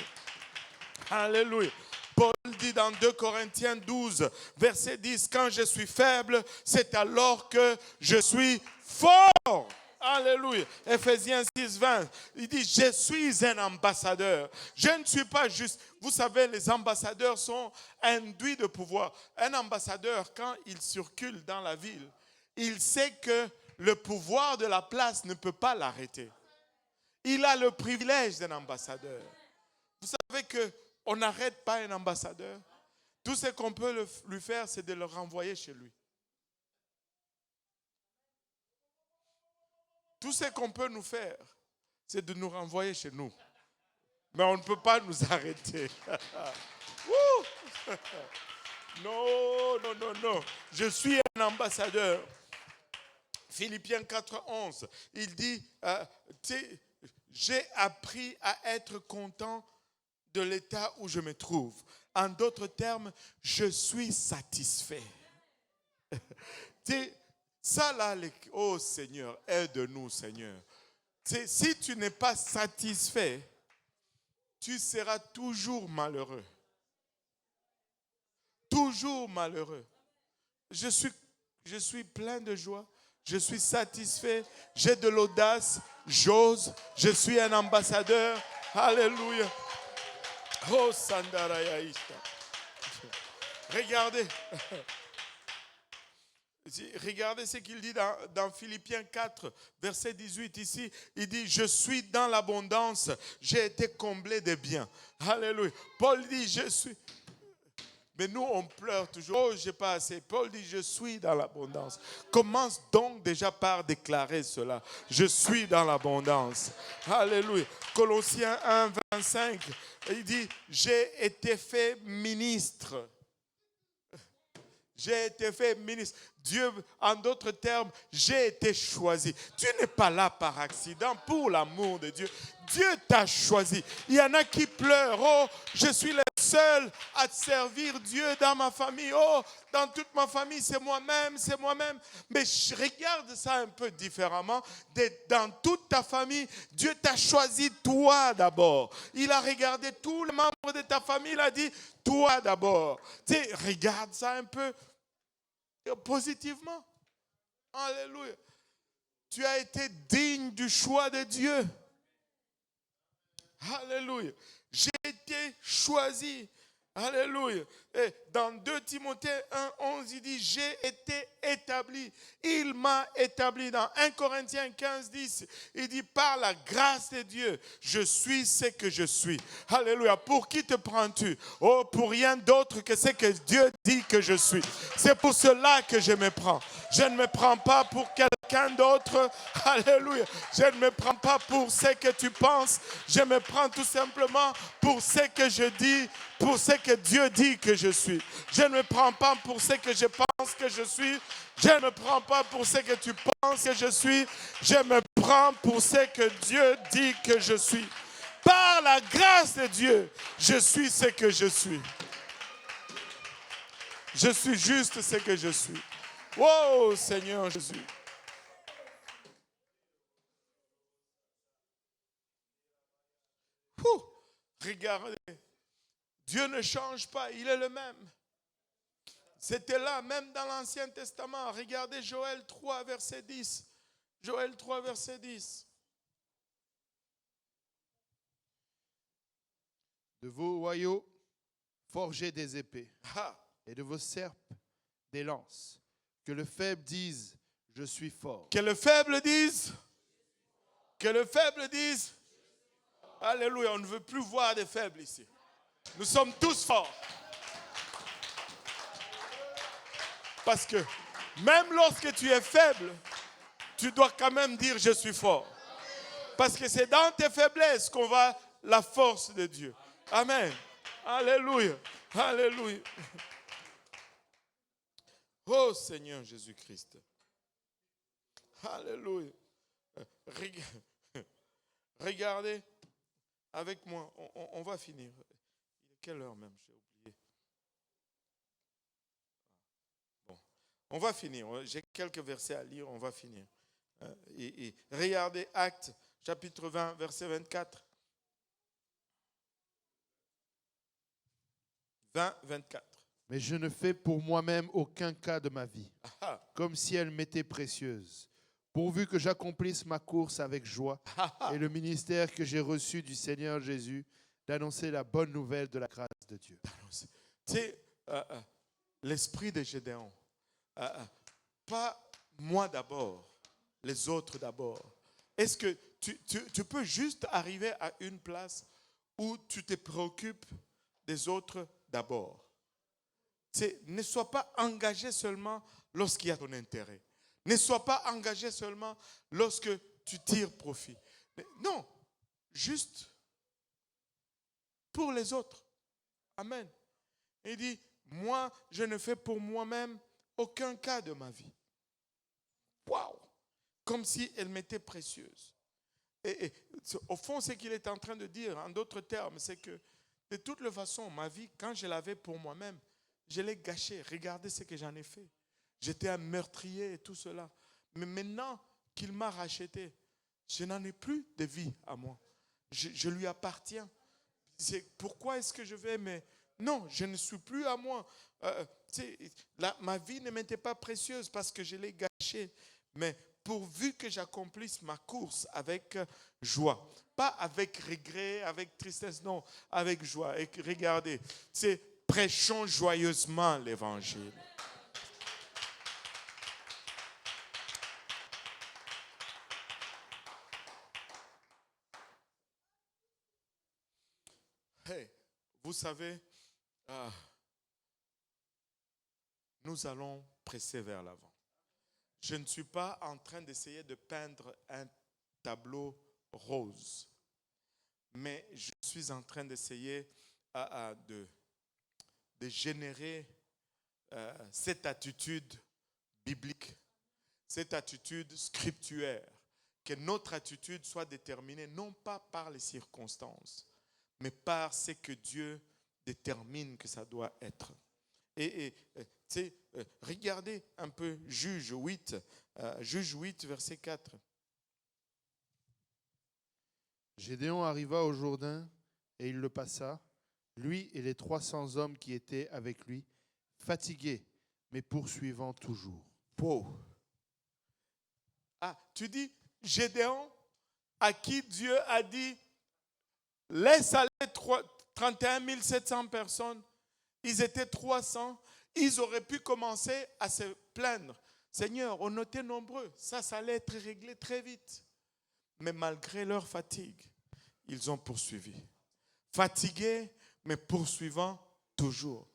Alléluia. Paul dit dans 2 Corinthiens 12, verset 10, quand je suis faible, c'est alors que je suis fort. Alléluia. Ephésiens 6, 20, il dit, je suis un ambassadeur. Je ne suis pas juste, vous savez, les ambassadeurs sont induits de pouvoir. Un ambassadeur, quand il circule dans la ville, il sait que le pouvoir de la place ne peut pas l'arrêter. Il a le privilège d'un ambassadeur. Vous savez qu'on n'arrête pas un ambassadeur. Tout ce qu'on peut lui faire, c'est de le renvoyer chez lui. Tout ce qu'on peut nous faire, c'est de nous renvoyer chez nous. Mais on ne peut pas nous arrêter. Non, non, non, non. Je suis un ambassadeur. Philippiens 4, 11, il dit, j'ai appris à être content de l'état où je me trouve. En d'autres termes, je suis satisfait. Ça là, oh Seigneur, aide-nous Seigneur. Si tu n'es pas satisfait, tu seras toujours malheureux. Toujours malheureux. Je suis plein de joie, je suis satisfait, j'ai de l'audace, j'ose, je suis un ambassadeur. Alléluia. Oh Sandarayaïsta. Regardez. Regardez ce qu'il dit dans Philippiens 4, verset 18 ici. Il dit, je suis dans l'abondance, j'ai été comblé de biens. Alléluia. Paul dit, je suis... Mais nous, on pleure toujours. Oh, j'ai pas assez. Paul dit, je suis dans l'abondance. Commence donc déjà par déclarer cela. Je suis dans l'abondance. Alléluia. Colossiens 1, 25, il dit, j'ai été fait ministre. J'ai été fait ministre. Dieu, en d'autres termes, j'ai été choisi. Tu n'es pas là par accident, pour l'amour de Dieu. Dieu t'a choisi. Il y en a qui pleurent. Oh, je suis le seul à servir Dieu dans ma famille. Oh, dans toute ma famille, c'est moi-même, c'est moi-même. Mais je regarde ça un peu différemment. Dans toute ta famille, Dieu t'a choisi toi d'abord. Il a regardé tous les membres de ta famille, il a dit, toi d'abord. Tu sais, regarde ça un peu positivement. Alléluia. Tu as été digne du choix de Dieu. Alléluia. J'ai été choisi. Alléluia. Et dans 2 Timothée 1:11, il dit, j'ai été établi. Il m'a établi. Dans 1 Corinthiens 15:10, il dit, par la grâce de Dieu, je suis ce que je suis. Alléluia. Pour qui te prends-tu? Oh, pour rien d'autre que ce que Dieu dit que je suis. C'est pour cela que je me prends. Je ne me prends pas pour quelqu'un d'autre. Alléluia. Je ne me prends pas pour ce que tu penses. Je me prends tout simplement pour ce que je dis, pour ce que Dieu dit que je suis. Je ne me prends pas pour ce que je pense que je suis. Je ne me prends pas pour ce que tu penses que je suis. Je me prends pour ce que Dieu dit que je suis. Par la grâce de Dieu, je suis ce que je suis. Je suis juste ce que je suis. Oh Seigneur Jésus. Regardez, Dieu ne change pas, il est le même. C'était là, même dans l'Ancien Testament. Regardez Joël 3, verset 10. Joël 3, verset 10. De vos royaux, forgez des épées, Ah, et de vos serpes, des lances. Que le faible dise, je suis fort. que le faible dise, que le faible dise, alléluia, on ne veut plus voir des faibles ici. Nous sommes tous forts. Parce que même lorsque tu es faible, tu dois quand même dire je suis fort. Parce que c'est dans tes faiblesses qu'on voit la force de Dieu. Amen. Alléluia. Alléluia. Oh Seigneur Jésus-Christ. Alléluia. Regardez avec moi. On va finir. Il est quelle heure même? J'ai oublié. Bon. On va finir. J'ai quelques versets à lire. On va finir. Et regardez Actes chapitre 20, verset 24. 20, 24. Mais je ne fais pour moi-même aucun cas de ma vie, Ah, comme si elle m'était précieuse, pourvu que j'accomplisse ma course avec joie et le ministère que j'ai reçu du Seigneur Jésus, d'annoncer la bonne nouvelle de la grâce de Dieu. tu sais, l'esprit de Gédéon, pas moi d'abord, les autres d'abord. Est-ce que tu peux juste arriver à une place où tu te préoccupes des autres d'abord? Ne sois pas engagé seulement lorsqu'il y a ton intérêt. Ne sois pas engagé seulement lorsque tu tires profit. Non, juste pour les autres. Amen. Il dit, moi, je ne fais pour moi-même aucun cas de ma vie. Waouh! Comme si elle m'était précieuse. Et au fond, ce qu'il est en train de dire, en d'autres termes, c'est que de toute façon, ma vie, quand je l'avais pour moi-même, je l'ai gâchée. Regardez ce que j'en ai fait. J'étais un meurtrier et tout cela. Mais maintenant qu'il m'a racheté, je n'en ai plus de vie à moi. Je lui appartiens. Pourquoi est-ce que je vais... Mais non, je ne suis plus à moi. Ma vie ne m'était pas précieuse parce que je l'ai gâchée. Mais pourvu que j'accomplisse ma course avec joie. Pas avec regret, avec tristesse, non, avec joie. Et regardez, prêchons joyeusement l'évangile. Hey, vous savez, nous allons presser vers l'avant. Je ne suis pas en train d'essayer de peindre un tableau rose, mais je suis en train d'essayer de générer cette attitude biblique, cette attitude scriptuaire, que notre attitude soit déterminée non pas par les circonstances, mais par ce que Dieu détermine que ça doit être. Et regardez un peu Juge 8, verset 4. Gédéon arriva au Jourdain et il le passa, lui et les 300 hommes qui étaient avec lui, fatigués, mais poursuivant toujours. Wow. Ah, tu dis Gédéon, à qui Dieu a dit, laisse aller 31 700 personnes, Ils étaient 300. Ils auraient pu commencer à se plaindre. Seigneur, on était nombreux. Ça allait être réglé très vite. Mais malgré leur fatigue, ils ont poursuivi. Fatigués, mais poursuivant toujours.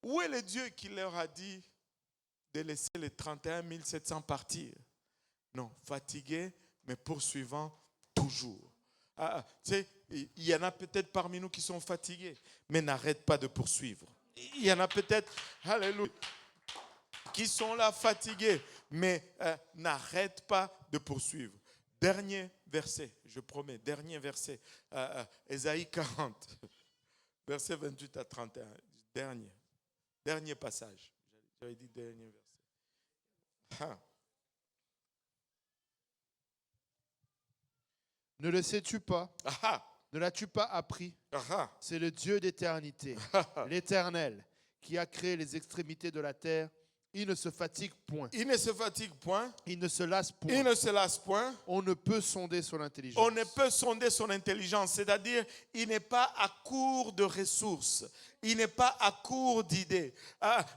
Où est le Dieu qui leur a dit de laisser les 31 700 partir? Non, fatigués, mais poursuivant toujours. Il y en a peut-être parmi nous qui sont fatigués, mais n'arrêtent pas de poursuivre. Il y en a peut-être, alléluia, qui sont là fatigués, mais n'arrêtent pas de poursuivre. Dernier verset, je promets, dernier verset, Ésaïe 40, verset 28 à 31, dernier passage. J'avais dit dernier verset. Ne le sais-tu pas? Ne l'as-tu pas appris? C'est le Dieu d'éternité, l'Éternel, qui a créé les extrémités de la terre. Il ne se fatigue point. Il ne se fatigue point. Il ne se lasse point. Il ne se lasse point. On ne peut sonder son intelligence. On ne peut sonder son intelligence, c'est-à-dire il n'est pas à court de ressources. Il n'est pas à court d'idées.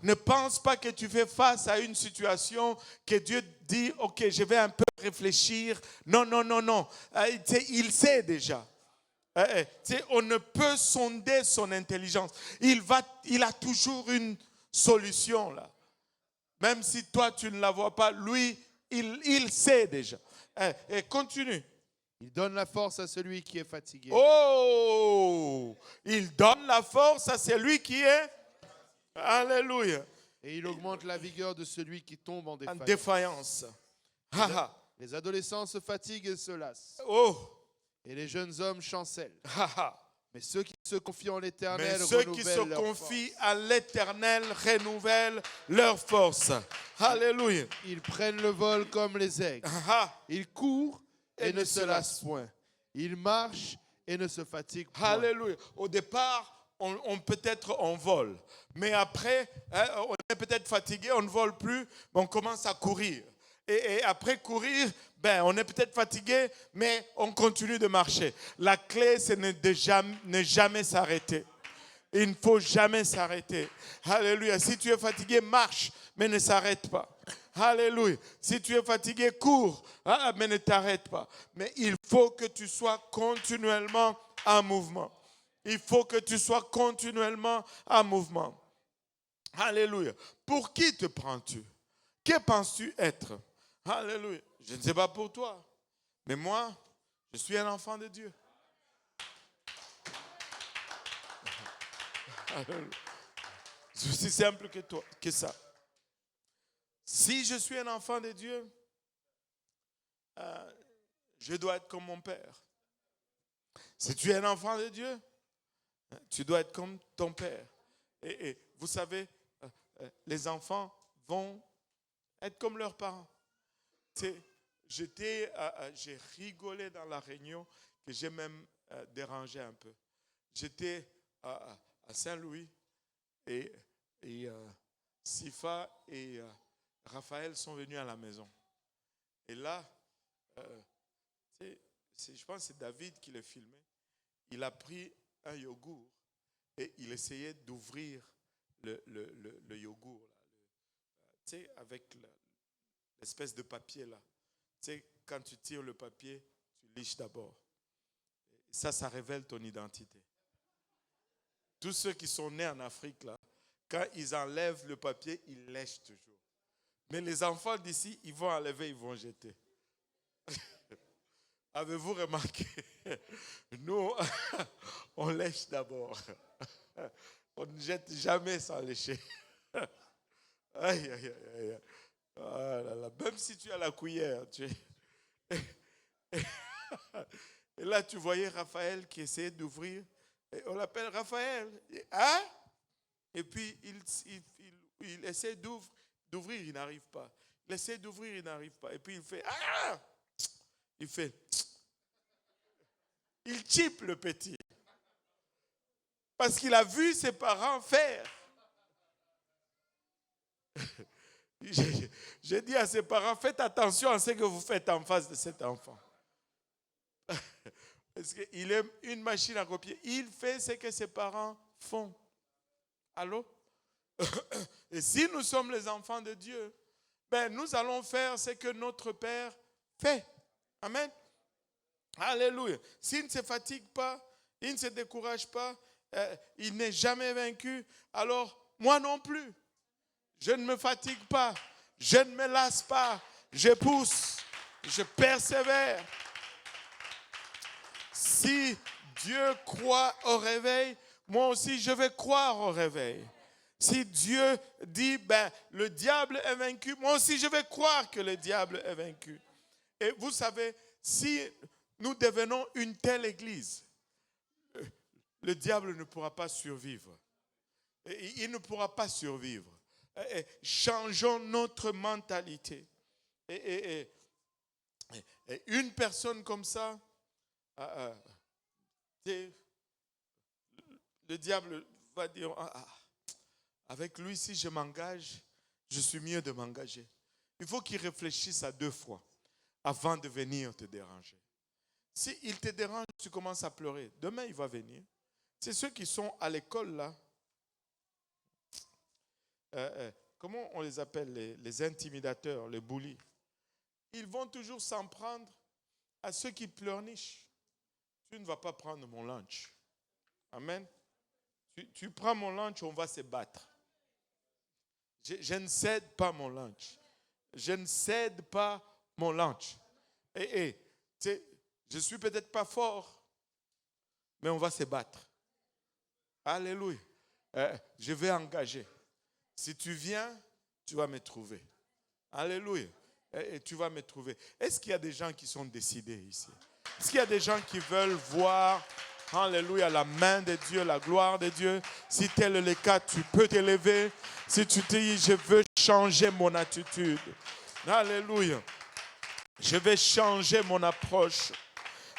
Ne pense pas que tu fais face à une situation que Dieu dit, ok, je vais un peu réfléchir. Non, non, non, non. Il sait déjà. On ne peut sonder son intelligence. Il a toujours une solution là. Même si toi tu ne la vois pas, lui, il sait déjà. Et continue. Il donne la force à celui qui est fatigué. Oh, il donne la force à celui qui est. Alléluia. Et il augmente la vigueur de celui qui tombe en défaillance. En défaillance. Les adolescents se fatiguent et se lassent. Oh. Et les jeunes hommes chancellent. Mais ceux qui se confient en l'Éternel à l'Éternel renouvellent leur force. Alléluia. Ils prennent le vol comme les aigles. Ils courent et ne se lassent point. Ils marchent et ne se fatiguent point. Alléluia. Au départ, on peut-être on vole. Mais après, on est peut-être fatigué, on ne vole plus, mais on commence à courir. Et après courir, on est peut-être fatigué, mais on continue de marcher. La clé, c'est ne jamais s'arrêter. Il ne faut jamais s'arrêter. Alléluia. Si tu es fatigué, marche, mais ne s'arrête pas. Alléluia. Si tu es fatigué, cours, mais ne t'arrête pas. Mais il faut que tu sois continuellement en mouvement. Il faut que tu sois continuellement en mouvement. Alléluia. Pour qui te prends-tu? Que penses-tu être? Alléluia. Je ne sais pas pour toi, mais moi, je suis un enfant de Dieu. Alléluia. C'est aussi simple que ça. Si je suis un enfant de Dieu, je dois être comme mon Père. Si tu es un enfant de Dieu, tu dois être comme ton Père. Et vous savez, les enfants vont être comme leurs parents. J'ai rigolé dans la réunion que j'ai même dérangé un peu. J'étais à Saint-Louis et Sifa et Raphaël sont venus à la maison. Et là, je pense que c'est David qui le filmait. Il a pris un yogourt et il essayait d'ouvrir le yogourt là, avec l'espèce de papier là. Quand tu tires le papier, tu liches d'abord. Ça révèle ton identité. Tous ceux qui sont nés en Afrique là, quand ils enlèvent le papier, ils lèchent toujours. Mais les enfants d'ici, ils vont enlever, ils vont jeter. Avez-vous remarqué? Nous, on lèche d'abord. On ne jette jamais sans lécher. Aïe, aïe, aïe, aïe. Oh là là. Même si tu as la cuillère. Et là, tu voyais Raphaël qui essayait d'ouvrir. Et on l'appelle Raphaël. Hein? Et puis, il essaie d'ouvrir, il n'arrive pas. Il essaie d'ouvrir, il n'arrive pas. Et puis, il fait... Ah! Il fait... Il chipe le petit. Parce qu'il a vu ses parents faire. J'ai dit à ses parents, faites attention à ce que vous faites en face de cet enfant. Parce qu'il aime une machine à copier. Il fait ce que ses parents font. Allô? Et si nous sommes les enfants de Dieu, ben nous allons faire ce que notre Père fait. Amen. Alléluia. S'il ne se fatigue pas, il ne se décourage pas, il n'est jamais vaincu, alors moi non plus. Je ne me fatigue pas, je ne me lasse pas, je pousse, je persévère. Si Dieu croit au réveil, moi aussi je vais croire au réveil. Si Dieu dit, ben, le diable est vaincu, moi aussi je vais croire que le diable est vaincu. Et vous savez, si nous devenons une telle église, le diable ne pourra pas survivre. Il ne pourra pas survivre. Changeons notre mentalité. Et une personne comme ça, le diable va dire, avec lui, si je m'engage, je suis mieux de m'engager. Il faut qu'il réfléchisse à 2 fois avant de venir te déranger. S'il te dérange, tu commences à pleurer. Demain, il va venir. C'est ceux qui sont à l'école là. Comment on les appelle, les intimidateurs, les bullies. Ils vont toujours s'en prendre à ceux qui pleurnichent. Tu ne vas pas prendre mon lunch. Amen. Tu prends mon lunch, on va se battre. Je ne cède pas mon lunch. Je ne cède pas mon lunch. Je suis peut-être pas fort, mais on va se battre. Alléluia. Je vais engager. Si tu viens, tu vas me trouver. Alléluia. Et tu vas me trouver. Est-ce qu'il y a des gens qui sont décidés ici? Est-ce qu'il y a des gens qui veulent voir, alléluia, la main de Dieu, la gloire de Dieu? Si tel est le cas, tu peux t'élever. Si tu te dis, je veux changer mon attitude. Alléluia. Je vais changer mon approche.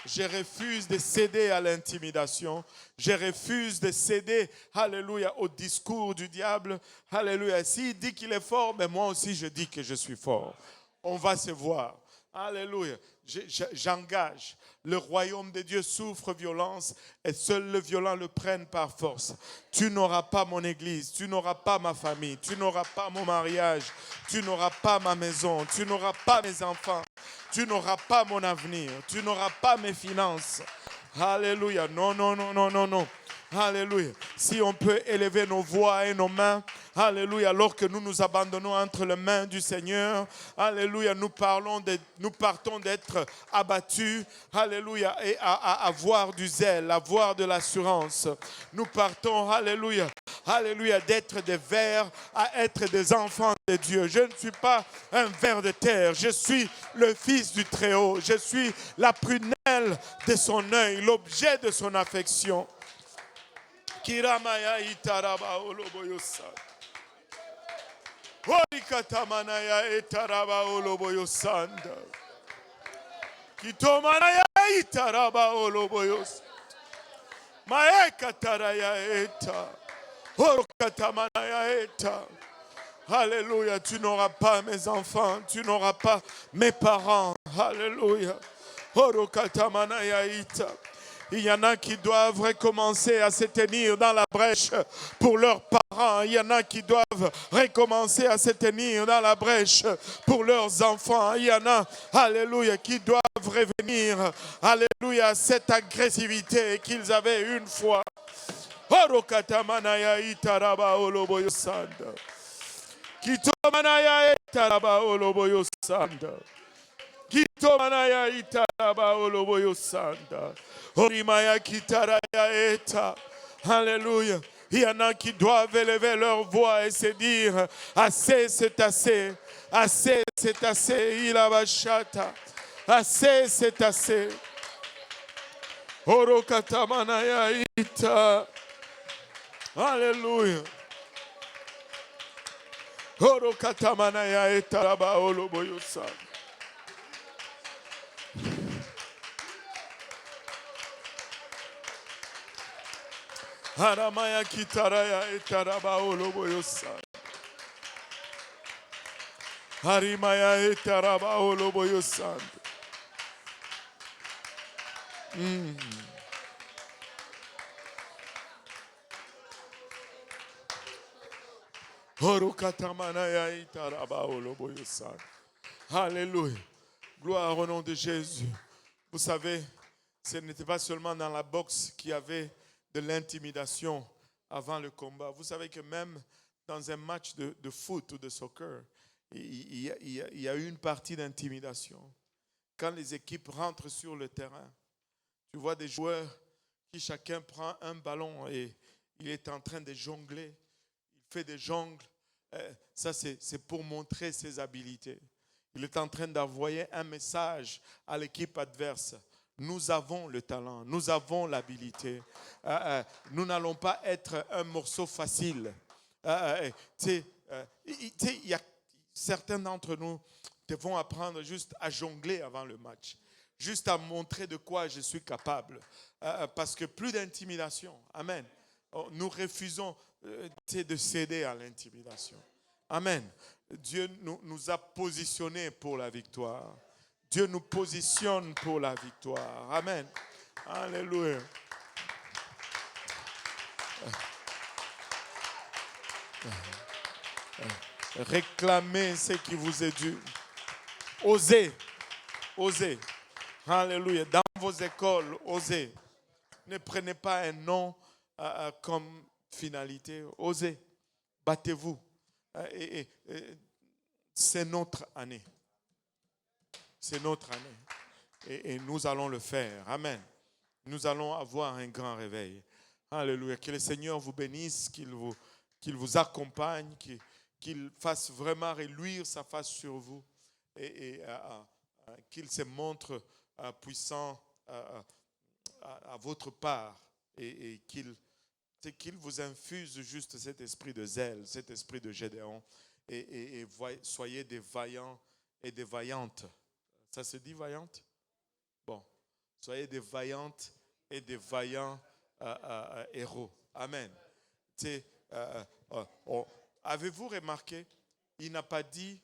Je refuse de céder à l'intimidation. Je refuse de céder, alléluia, au discours du diable. Alléluia. S'il dit qu'il est fort, mais moi aussi je dis que je suis fort. On va se voir. Alléluia. J'engage. Le royaume de Dieu souffre violence et seuls le violent le prennent par force. Tu n'auras pas mon église, tu n'auras pas ma famille, tu n'auras pas mon mariage, tu n'auras pas ma maison, tu n'auras pas mes enfants, tu n'auras pas mon avenir, tu n'auras pas mes finances. Alléluia. Non, non, non, non, non, non. Alléluia. Si on peut élever nos voix et nos mains, alléluia, alors que nous nous abandonnons entre les mains du Seigneur, alléluia, nous partons d'être abattus, alléluia, et à avoir du zèle, à avoir de l'assurance. Nous partons, alléluia, alléluia, d'être des vers à être des enfants de Dieu. Je ne suis pas un ver de terre, je suis le Fils du Très-Haut, je suis la prunelle de son œil, l'objet de son affection. Kiramaya itaraba oloboyosa. Orikatamanaya itaraba oloboyosanda. Kitomanaya itaraba oloboyos. Maekataraya eta. Orokatamanaya eta. Alléluia, tu n'auras pas mes enfants, tu n'auras pas mes parents. Alléluia. Orokatamanaya ita. Il y en a qui doivent recommencer à se tenir dans la brèche pour leurs parents. Il y en a qui doivent recommencer à se tenir dans la brèche pour leurs enfants. Il y en a, alléluia, qui doivent revenir, alléluia, à cette agressivité qu'ils avaient une fois. Orokatamanaya itaraba oloboyosanda. Kitomanaya itaraba oloboyosanda. Kitomanaya itaraba oloboyosanda. Orimaya kitaraya eta. Alléluia. Il y en a qui doivent élever leur voix et se dire, assez c'est assez. Assez c'est assez. Il a bachata. Assez c'est assez. Orokatamanaya ita. Alléluia. Orokatamanaya etaraba oloboyosanda. Haramaya kitaraya etaraba oloboyosa. Harimaya etaraba oloboyosa. Alléluia. Gloire au nom de Jésus. Vous savez, ce n'était pas seulement dans la boxe qu'il y avait de l'intimidation avant le combat. Vous savez que même dans un match de foot ou de soccer, il y a eu une partie d'intimidation. Quand les équipes rentrent sur le terrain, tu vois des joueurs qui chacun prend un ballon et il est en train de jongler. Il fait des jongles. Ça, c'est pour montrer ses habiletés. Il est en train d'envoyer un message à l'équipe adverse. Nous avons le talent, nous avons l'habilité. Nous n'allons pas être un morceau facile. Il y a certains d'entre nous devons apprendre juste à jongler avant le match, juste à montrer de quoi je suis capable. Parce que plus d'intimidation. Amen. Nous refusons de céder à l'intimidation. Amen. Dieu nous a positionnés pour la victoire. Dieu nous positionne pour la victoire. Amen. Alléluia. Réclamez ce qui vous est dû. Osez. Osez. Alléluia. Dans vos écoles, osez. Ne prenez pas un nom comme finalité. Osez. Battez-vous. C'est notre année. C'est notre année. Et nous allons le faire. Amen. Nous allons avoir un grand réveil. Alléluia. Que le Seigneur vous bénisse, qu'il vous accompagne, qu'il fasse vraiment reluire sa face sur vous et qu'il se montre puissant à votre part et qu'il vous infuse juste cet esprit de zèle, cet esprit de Gédéon et soyez des vaillants et des vaillantes. Ça se dit vaillante? Bon, soyez des vaillantes et des vaillants héros. Amen. Avez-vous remarqué, il n'a pas dit,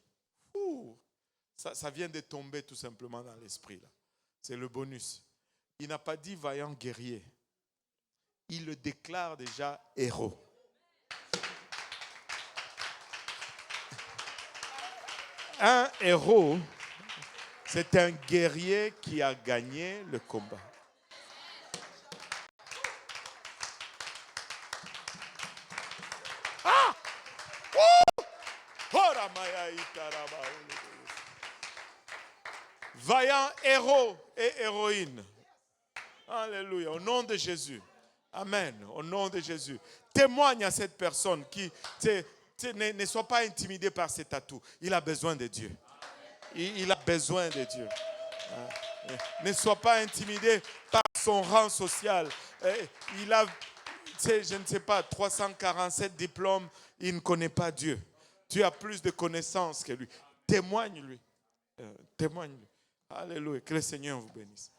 ça vient de tomber tout simplement dans l'esprit là. C'est le bonus. Il n'a pas dit vaillant guerrier. Il le déclare déjà héros. Un héros, c'est un guerrier qui a gagné le combat. Ah! Vaillant héros et héroïne. Alléluia. Au nom de Jésus. Amen. Au nom de Jésus. Témoigne à cette personne qui ne soit pas intimidé par ses tatous. Il a besoin de Dieu. Il a besoin de Dieu. Ne sois pas intimidé par son rang social. Il a, je ne sais pas, 347 diplômes. Il ne connaît pas Dieu. Tu as plus de connaissances que lui. Témoigne-lui. Témoigne-lui. Alléluia. Que le Seigneur vous bénisse.